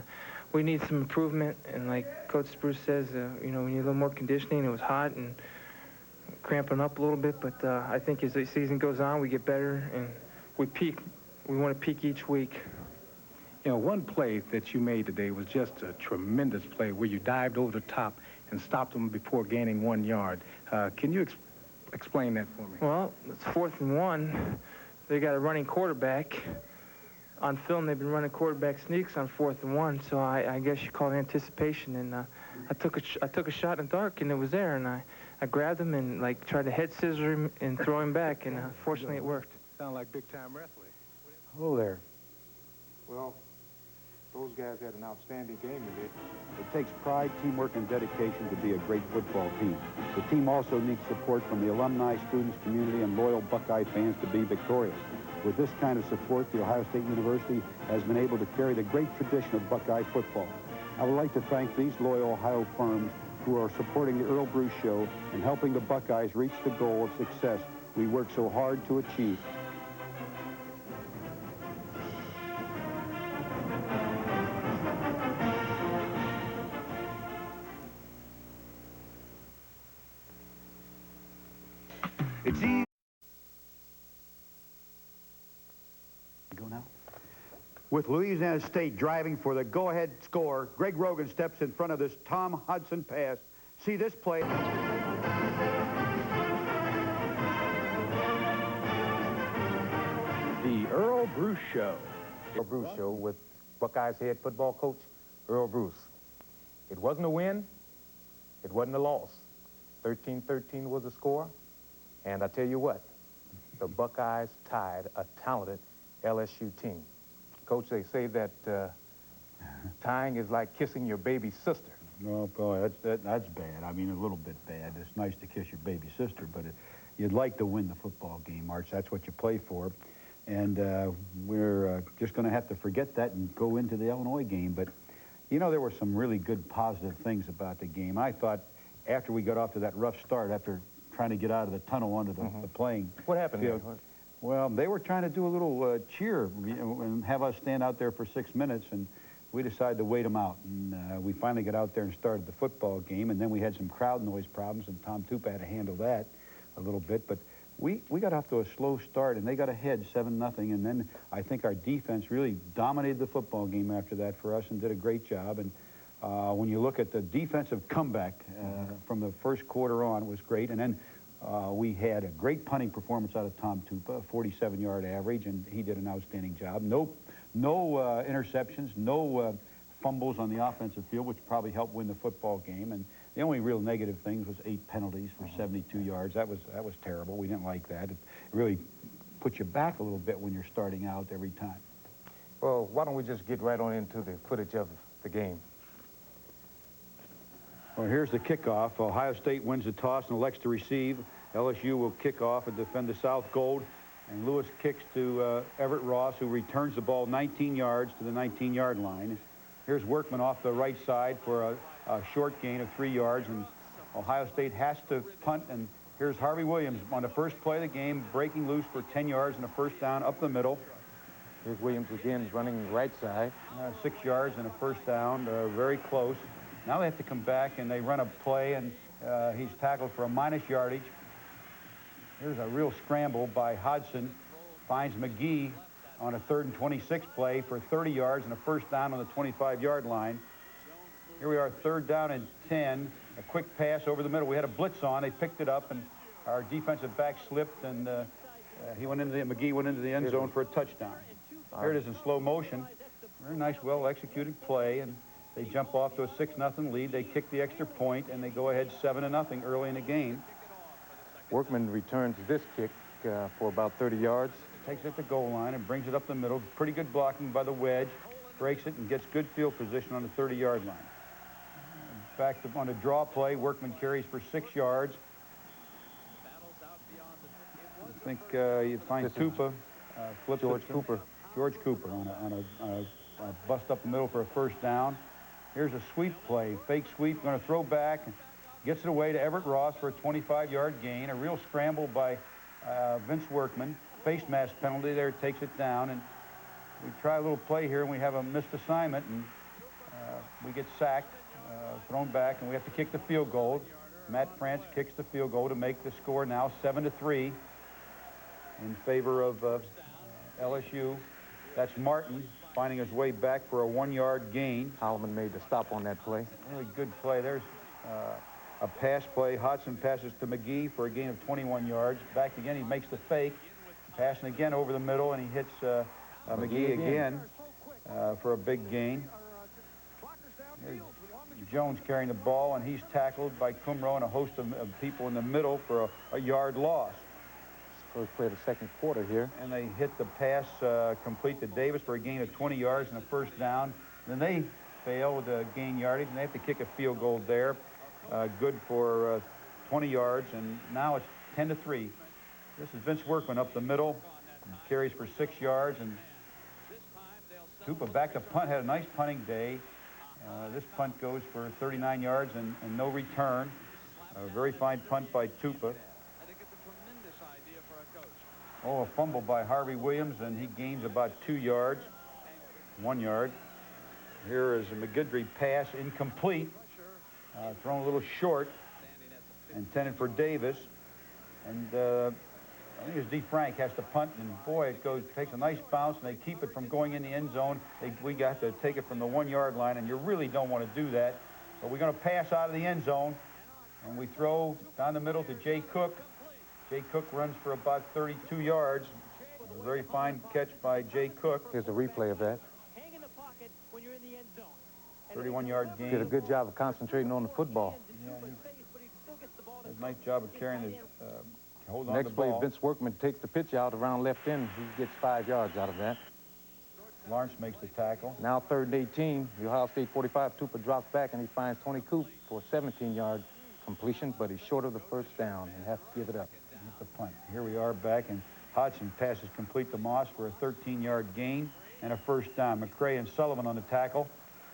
we need some improvement, and like Coach Bruce says, you know, we need a little more conditioning. It was hot and cramping up a little bit, but I think as the season goes on, we get better and we peak. We want to peak each week. You know, one play that you made today was just a tremendous play where you dived over the top and stopped them before gaining 1 yard. Can you explain that for me? Well, it's 4th and 1. They got a running quarterback. On film, they've been running quarterback sneaks on 4th and 1, so I guess you call it anticipation. And I took a shot in the dark, and it was there, and I grabbed him and like tried to head scissor him and throw him back, and fortunately it worked. Sound like big-time wrestling. Hello there. Well, those guys had an outstanding game today. It takes pride, teamwork, and dedication to be a great football team. The team also needs support from the alumni, students, community, and loyal Buckeye fans to be victorious. With this kind of support, the Ohio State University has been able to carry the great tradition of Buckeye football. I would like to thank these loyal Ohio firms who are supporting the Earle Bruce Show and helping the Buckeyes reach the goal of success we work so hard to achieve. It's easy. Go now. With Louisiana State driving for the go-ahead score, Greg Rogan steps in front of this Tom Hudson pass. See this play. The Earle Bruce Show. Earle Bruce Show with Buckeyes head football coach Earle Bruce. It wasn't a win. It wasn't a loss. 13-13 was the score. And I tell you what, the Buckeyes tied a talented LSU team. Coach, they say that tying is like kissing your baby sister. Oh, boy, that's bad. I mean, a little bit bad. It's nice to kiss your baby sister, but you'd like to win the football game, Arch. That's what you play for. And we're just going to have to forget that and go into the Illinois game. But, you know, there were some really good positive things about the game. I thought after we got off to that rough start, after trying to get out of the tunnel onto the playing. What happened there? Well, they were trying to do a little cheer, you know, and have us stand out there for 6 minutes, and we decided to wait them out. And we finally got out there and started the football game, and then we had some crowd noise problems, and Tom Tupa had to handle that a little bit. But we got off to a slow start, and they got ahead 7-0, and then I think our defense really dominated the football game after that for us and did a great job. And when you look at the defensive comeback from the first quarter on, it was great. And then we had a great punting performance out of Tom Tupa, a 47-yard average, and he did an outstanding job. No interceptions, no fumbles on the offensive field, which probably helped win the football game. And the only real negative things was 8 penalties for 72 yards. That was terrible. We didn't like that. It really puts you back a little bit when you're starting out every time. Well, why don't we just get right on into the footage of the game? Well, here's the kickoff. Ohio State wins the toss and elects to receive. LSU will kick off and defend the South Gold. And Lewis kicks to Everett Ross, who returns the ball 19 yards to the 19-yard line. Here's Workman off the right side for a short gain of 3 yards. And Ohio State has to punt. And here's Harvey Williams on the first play of the game, breaking loose for 10 yards and a first down up the middle. Here's Williams again running the right side. 6 yards and a first down, very close. Now they have to come back and they run a play, and he's tackled for a minus yardage. Here's a real scramble by Hodgson. Finds McGee on a 3rd and 26 play for 30 yards and a first down on the 25-yard line. Here we are, 3rd down and 10. A quick pass over the middle. We had a blitz on. They picked it up, and our defensive back slipped, and McGee went into the end zone for a touchdown. Here it is in slow motion. Very nice, well-executed play, and they jump off to a 6-0 lead. They kick the extra point, and they go ahead 7-0 early in the game. Workman returns this kick for about 30 yards. Takes it to the goal line and brings it up the middle. Pretty good blocking by the wedge. Breaks it and gets good field position on the 30-yard line. Back on a draw play, Workman carries for 6 yards. I think you find Tupa flips George it to Cooper. George Cooper on a bust up the middle for a first down. Here's a sweep play, fake sweep, going to throw back, gets it away to Everett Ross for a 25-yard gain. A real scramble by Vince Workman. Face mask penalty there, takes it down, and we try a little play here, and we have a missed assignment, and we get sacked, thrown back, and we have to kick the field goal. Matt France kicks the field goal to make the score now 7-3 in favor of LSU. That's Martin finding his way back for a 1-yard gain. Holloman made the stop on that play. Really good play. There's a pass play. Hodson passes to McGee for a gain of 21 yards. Back again, he makes the fake. Passing again over the middle, and he hits McGee again for a big gain. There's Jones carrying the ball, and he's tackled by Kumro and a host of people in the middle for a yard loss. First play of the second quarter here. And they hit the pass complete to Davis for a gain of 20 yards and a first down. Then they fail to gain yardage, and they have to kick a field goal there. Good for 20 yards, and now it's 10-3. This is Vince Workman up the middle. Carries for 6 yards, and Tupa back to punt. Had a nice punting day. This punt goes for 39 yards and no return. A very fine punt by Tupa. Oh, a fumble by Harvey Williams, and he gains about 2 yards, 1 yard. Here is a McGidry pass, incomplete, thrown a little short, intended for Davis. And I think it's D. Frank has to punt, and boy, it takes a nice bounce, and they keep it from going in the end zone. We got to take it from the 1-yard line, and you really don't want to do that. But we're going to pass out of the end zone, and we throw down the middle to Jay Cook. Jay Cook runs for about 32 yards. A very fine catch by Jay Cook. Here's a replay of that. 31-yard gain. Did a good job of concentrating on the football. Yeah, did a nice job of carrying the hold on Next the ball. play, Vince Workman takes the pitch out around left end. He gets 5 yards out of that. Lawrence makes the tackle. Now 3rd and 18. The Ohio State 45. Tupa drops back, and he finds Tony Coop for a 17-yard completion, but he's short of the first down and has to give it up. The punt. Here we are back, and Hodgson passes complete to Moss for a 13-yard gain and a first down. McCray and Sullivan on the tackle.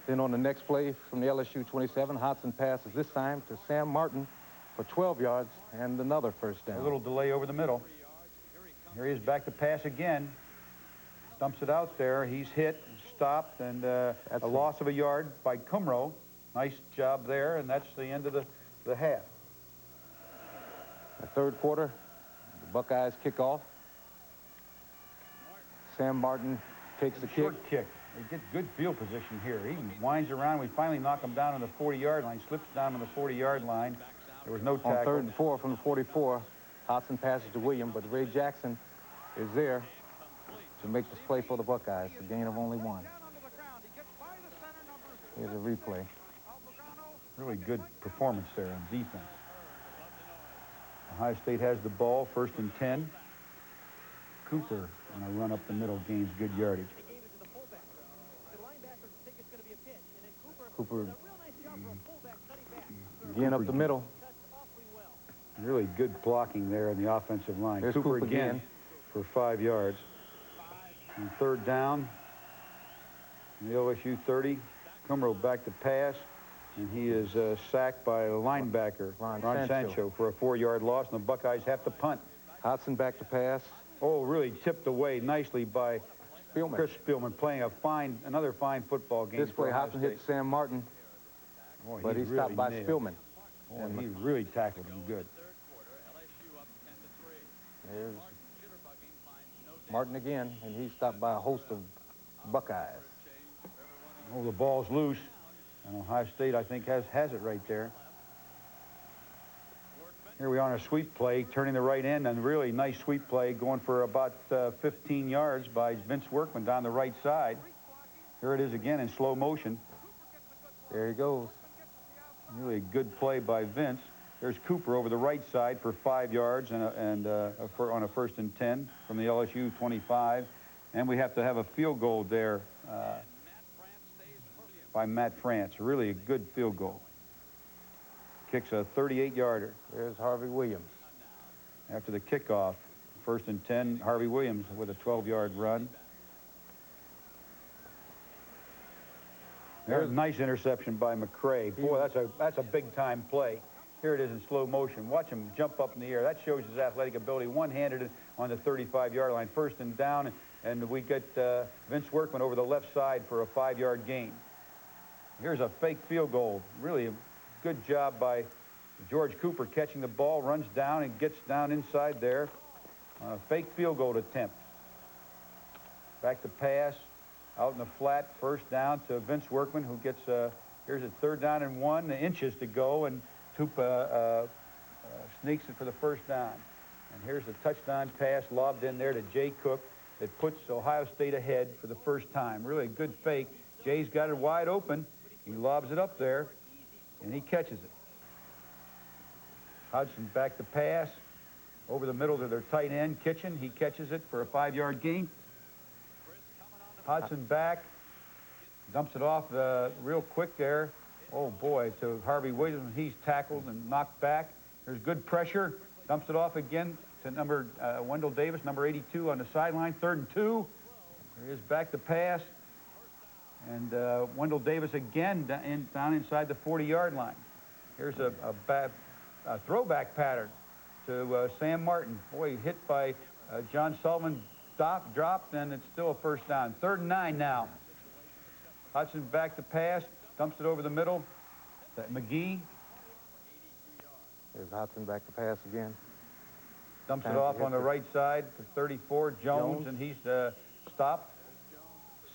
Then on the next play from the LSU 27, Hodgson passes this time to Sam Martin for 12 yards and another first down. A little delay over the middle. Here he is back to pass again. Dumps it out there. He's hit, stopped, and a loss of a yard by Kumro. Nice job there, and that's the end of the half. The third quarter, the Buckeyes kick off. Sam Martin takes the kick. Short kick. They get good field position here. He winds around. We finally knock him down on the 40-yard line. Slips down on the 40-yard line. There was no tackle. On 3rd and 4 from the 44, Hodgson passes to William, but Ray Jackson is there to make this play for the Buckeyes, a gain of only 1. Here's a replay. Really good performance there on defense. Ohio State has the ball, 1st and 10. Cooper on a run up the middle gains good yardage. Cooper again up the middle. Really good blocking there on the offensive line. There's Cooper Coop again for 5 yards. On 3rd down, in the OSU 30, Kumro back to pass, and he is sacked by a linebacker, Ron Sancho, for a 4-yard loss, and the Buckeyes have to punt. Hodgson back to pass. Oh, really tipped away nicely by Spielman. Chris Spielman, playing another fine football game. This play, Hodgson hit Sam Martin, but he's stopped by Spielman. And he really tackled him good. There's Martin again, and he's stopped by a host of Buckeyes. Oh, the ball's loose, and Ohio State, I think, has it right there. Here we are on a sweep play, turning the right end, and really nice sweep play going for about 15 yards by Vince Workman down the right side. Here it is again in slow motion. There he goes. Really a good play by Vince. There's Cooper over the right side for 5 yards and on a 1st and 10 from the LSU 25. And we have to have a field goal there by Matt France. Really a good field goal. Kicks a 38-yarder. There's Harvey Williams. After the kickoff, 1st and 10, Harvey Williams with a 12-yard run. There's a nice interception by McCray. Boy, that's a big-time play. Here it is in slow motion. Watch him jump up in the air. That shows his athletic ability. One-handed on the 35-yard line. 1st and down, and we get Vince Workman over the left side for a 5-yard gain. Here's a fake field goal. Really a good job by George Cooper catching the ball, runs down and gets down inside there. Fake field goal attempt. Back to pass. Out in the flat, 1st down to Vince Workman, who gets, here's a 3rd down and 1, inches to go, and Tupa sneaks it for the 1st down. And here's the touchdown pass lobbed in there to Jay Cook that puts Ohio State ahead for the 1st time. Really a good fake. Jay's got it wide open. He lobs it up there, and he catches it. Hudson back to pass. Over the middle to their tight end, Kitchen. He catches it for a 5-yard gain. Hodson back, dumps it off real quick there. Oh, boy, to Harvey Williams. He's tackled and knocked back. There's good pressure. Dumps it off again to Wendell Davis, number 82 on the sideline. 3rd and 2. There is back to pass. And Wendell Davis again down inside the 40-yard line. Here's a throwback pattern to Sam Martin. Boy, hit by John Sullivan. Dropped, and it's still a 1st down. 3rd and 9 now. Hudson back to pass, dumps it over the middle. McGee. There's Hudson back to pass again. Dumps it off on the right side to 34, Jones, and he's stopped.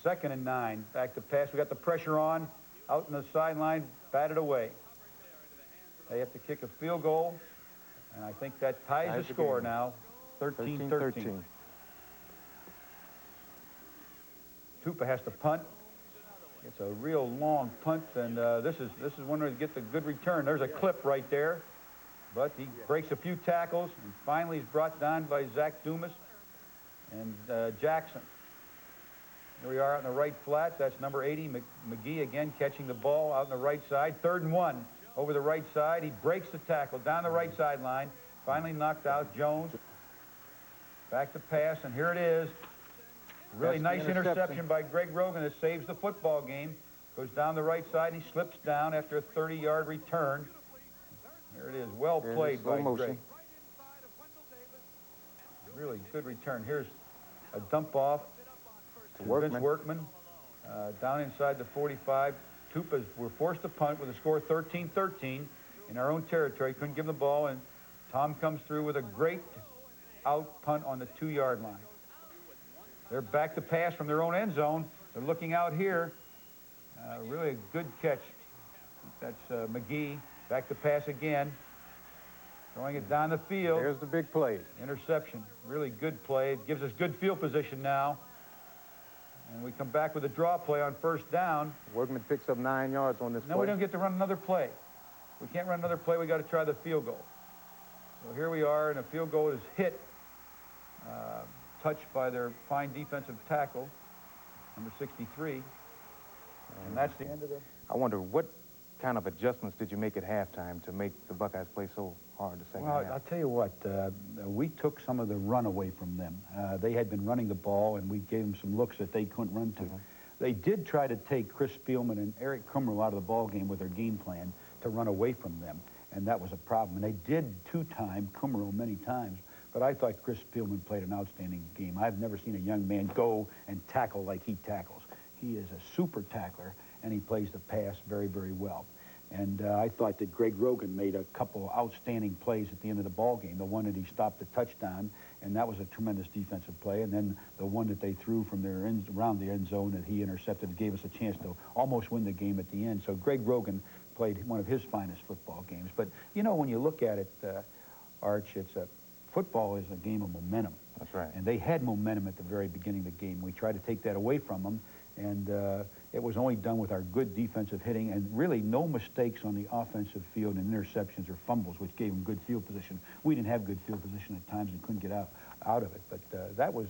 2nd and 9, back to pass. We got the pressure on, out in the sideline, batted away. They have to kick a field goal, and I think that ties the score now, 13-13. Tupa has to punt. It's a real long punt, and this is when we get the good return. There's a clip right there, but he breaks a few tackles, and finally he's brought down by Zach Dumas and Jackson. Here we are out in the right flat. That's number 80, McGee again catching the ball out on the right side. 3rd and 1 over the right side. He breaks the tackle down the right sideline. Finally knocked out Jones. Back to pass, and here it is. Really nice interception by Greg Rogan that saves the football game. Goes down the right side, and he slips down after a 30-yard return. There it is. Well played by Greg. Really good return. Here's a dump off to Vince Workman. Down inside the 45. Tupas were forced to punt with a score 13-13 in our own territory. Couldn't give them the ball, and Tom comes through with a great out punt on the 2-yard line. They're back to pass from their own end zone. They're looking out here. Really a good catch. That's McGee. Back to pass again. Throwing it down the field. There's the big play. Interception. Really good play. It gives us good field position now. And we come back with a draw play on 1st down. Workman picks up 9 yards on this play. No, we don't get to run another play. We can't run another play. We got to try the field goal. So here we are, and a field goal is hit. Touched by their fine defensive tackle, number 63. And that's the end of it. I wonder what kind of adjustments did you make at halftime to make the Buckeyes play so hard the second half? Well, I'll tell you what, we took some of the run away from them. They had been running the ball, and we gave them some looks that they couldn't run to. They did try to take Chris Spielman and Eric Kummerl out of the ball game with their game plan to run away from them, and that was a problem. And they did two-time Kummerl many times. But I thought Chris Spielman played an outstanding game. I've never seen a young man go and tackle like he tackles. He is a super tackler, and he plays the pass very, very well. And I thought that Greg Rogan made a couple outstanding plays at the end of the ball game. The one that he stopped the touchdown, and that was a tremendous defensive play. And then the one that they threw from their around the end zone that he intercepted gave us a chance to almost win the game at the end. So Greg Rogan played one of his finest football games. But, you know, when you look at it, Arch, football is a game of momentum. That's right. And they had momentum at the very beginning of the game. We tried to take that away from them, and it was only done with our good defensive hitting and really no mistakes on the offensive field and interceptions or fumbles, which gave them good field position. We didn't have good field position at times and couldn't get out of it, but that was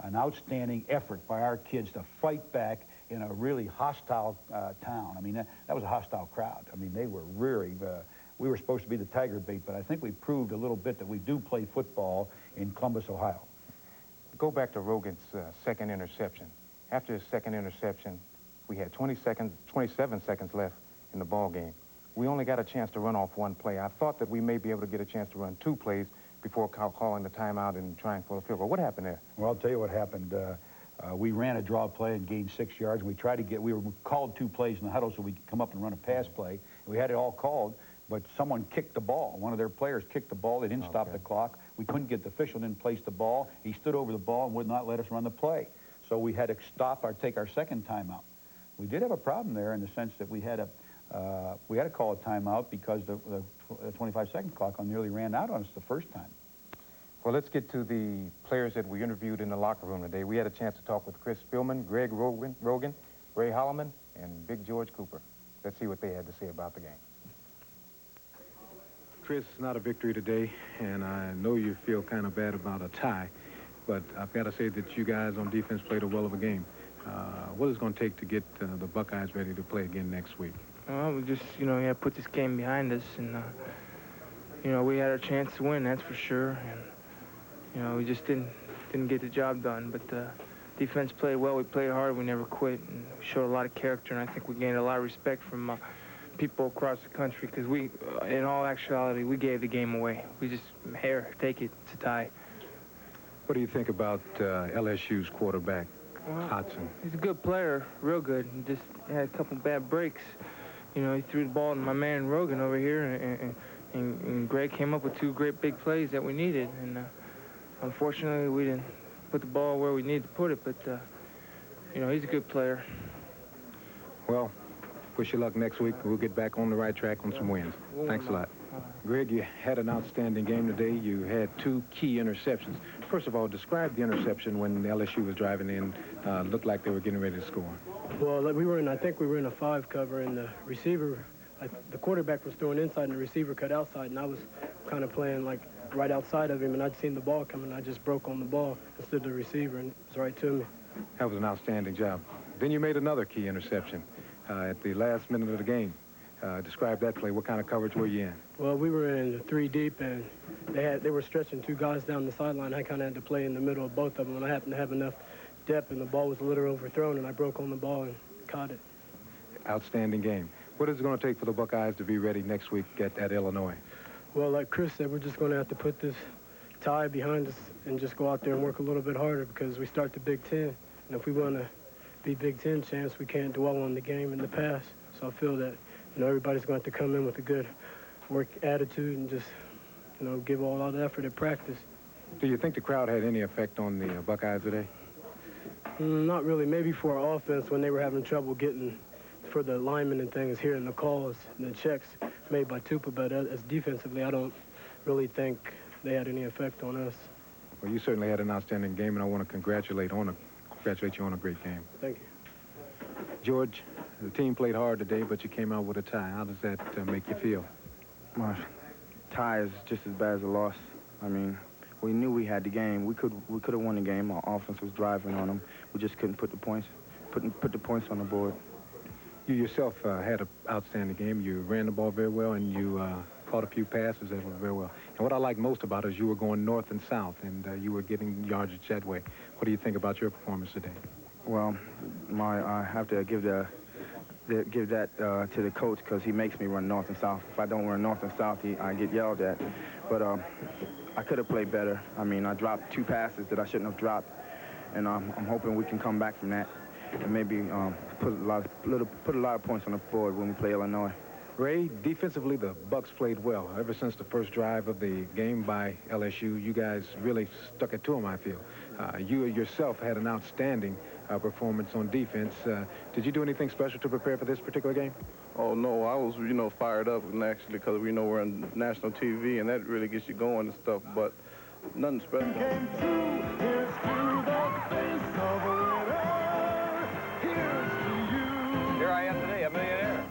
an outstanding effort by our kids to fight back in a really hostile town. I mean, that was a hostile crowd. I mean, they were really, we were supposed to be the tiger bait, but I think we proved a little bit that we do play football in Columbus, Ohio. Go back to Rogan's second interception. After his second interception, we had 27 seconds left in the ball game. We only got a chance to run off one play. I thought that we may be able to get a chance to run 2 plays before calling the timeout and trying for the field goal. What happened there? Well, I'll tell you what happened. We ran a draw play and gained 6 yards. And we were called 2 plays in the huddle so we could come up and run a pass play. We had it all called, but someone kicked the ball. One of their players kicked the ball. They didn't stop the clock. We couldn't get the official, didn't place the ball. He stood over the ball and would not let us run the play. So we had to take our second timeout. We did have a problem there in the sense that we had to call a timeout because the 25-second clock nearly ran out on us the first time. Well, let's get to the players that we interviewed in the locker room today. We had a chance to talk with Chris Spielman, Greg Rogan, Ray Holloman, and Big George Cooper. Let's see what they had to say about the game. Chris, it's not a victory today, and I know you feel kind of bad about a tie, but I've got to say that you guys on defense played a well of a game. What is it going to take to get the Buckeyes ready to play again next week? Well, we just, put this game behind us, and, we had our chance to win, that's for sure. And, we just didn't get the job done. But defense played well. We played hard. We never quit. And we showed a lot of character, and I think we gained a lot of respect from people across the country because we, in all actuality, we gave the game away. We just, take it. It's a tie. What do you think about LSU's quarterback, Hodson? He's a good player, real good. He just had a couple bad breaks. He threw the ball to my man Rogan over here, and Greg came up with 2 great big plays that we needed. And unfortunately, we didn't put the ball where we needed to put it, but, he's a good player. Well, wish you luck next week. We'll get back on the right track on some wins. Thanks a lot. Greg, you had an outstanding game today. You had 2 key interceptions. First of all, describe the interception when LSU was driving in. Looked like they were getting ready to score. Well, I think we were in a 5 cover, and the receiver, the quarterback was throwing inside, and the receiver cut outside, and I was kind of playing like right outside of him, and I'd seen the ball coming. I just broke on the ball instead of the receiver, and it was right to me. That was an outstanding job. Then you made another key interception at the last minute of the game. Describe that play. What kind of coverage were you in? Well, we were in 3 deep, and they were stretching 2 guys down the sideline. I kind of had to play in the middle of both of them, and I happened to have enough depth, and the ball was a little overthrown, and I broke on the ball and caught it. Outstanding game. What is it going to take for the Buckeyes to be ready next week at Illinois? Well, like Chris said, we're just going to have to put this tie behind us and just go out there and work a little bit harder because we start the Big Ten. And if we want to be Big Ten champs, we can't dwell on the game in the past. So I feel that, everybody's going to have to come in with a good work attitude and just, give all out effort at practice. Do you think the crowd had any effect on the Buckeyes today? Not really. Maybe for our offense when they were having trouble getting for the linemen and things, hearing the calls and the checks made by Tupa, but as defensively, I don't really think they had any effect on us. Well, you certainly had an outstanding game, and I want to congratulate you on a great game. Thank you. George, the team played hard today, but you came out with a tie. How does that make you feel? My tie is just as bad as a loss. I mean, we knew we had the game. We could have won the game. Our offense was driving on them. We just couldn't put the points on the board. You yourself had an outstanding game. You ran the ball very well, and you caught a few passes that were very well. And what I like most about it is you were going north and south, and you were getting yardage that way. What do you think about your performance today? Well, I have to give that to the coach because he makes me run north and south. If I don't run north and south, I get yelled at. But I could have played better. I mean, I dropped 2 passes that I shouldn't have dropped, and I'm hoping we can come back from that and maybe put a lot of points on the board when we play Illinois. Ray, defensively, the Bucks played well. Ever since the first drive of the game by LSU, you guys really stuck it to them, I feel. You yourself had an outstanding performance on defense. Did you do anything special to prepare for this particular game? Oh, no, I was, you know, fired up, and actually, because, you know, we're on national TV, and that really gets you going and stuff, but nothing special. Here I am today, a millionaire.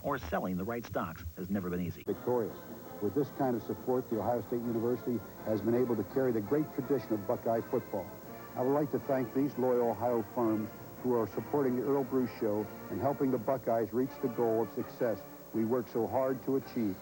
Or selling the right stocks has never been easy. Victorious. With this kind of support, the Ohio State University has been able to carry the great tradition of Buckeye football. I would like to thank these loyal Ohio firms who are supporting the Earle Bruce Show and helping the Buckeyes reach the goal of success we work so hard to achieve.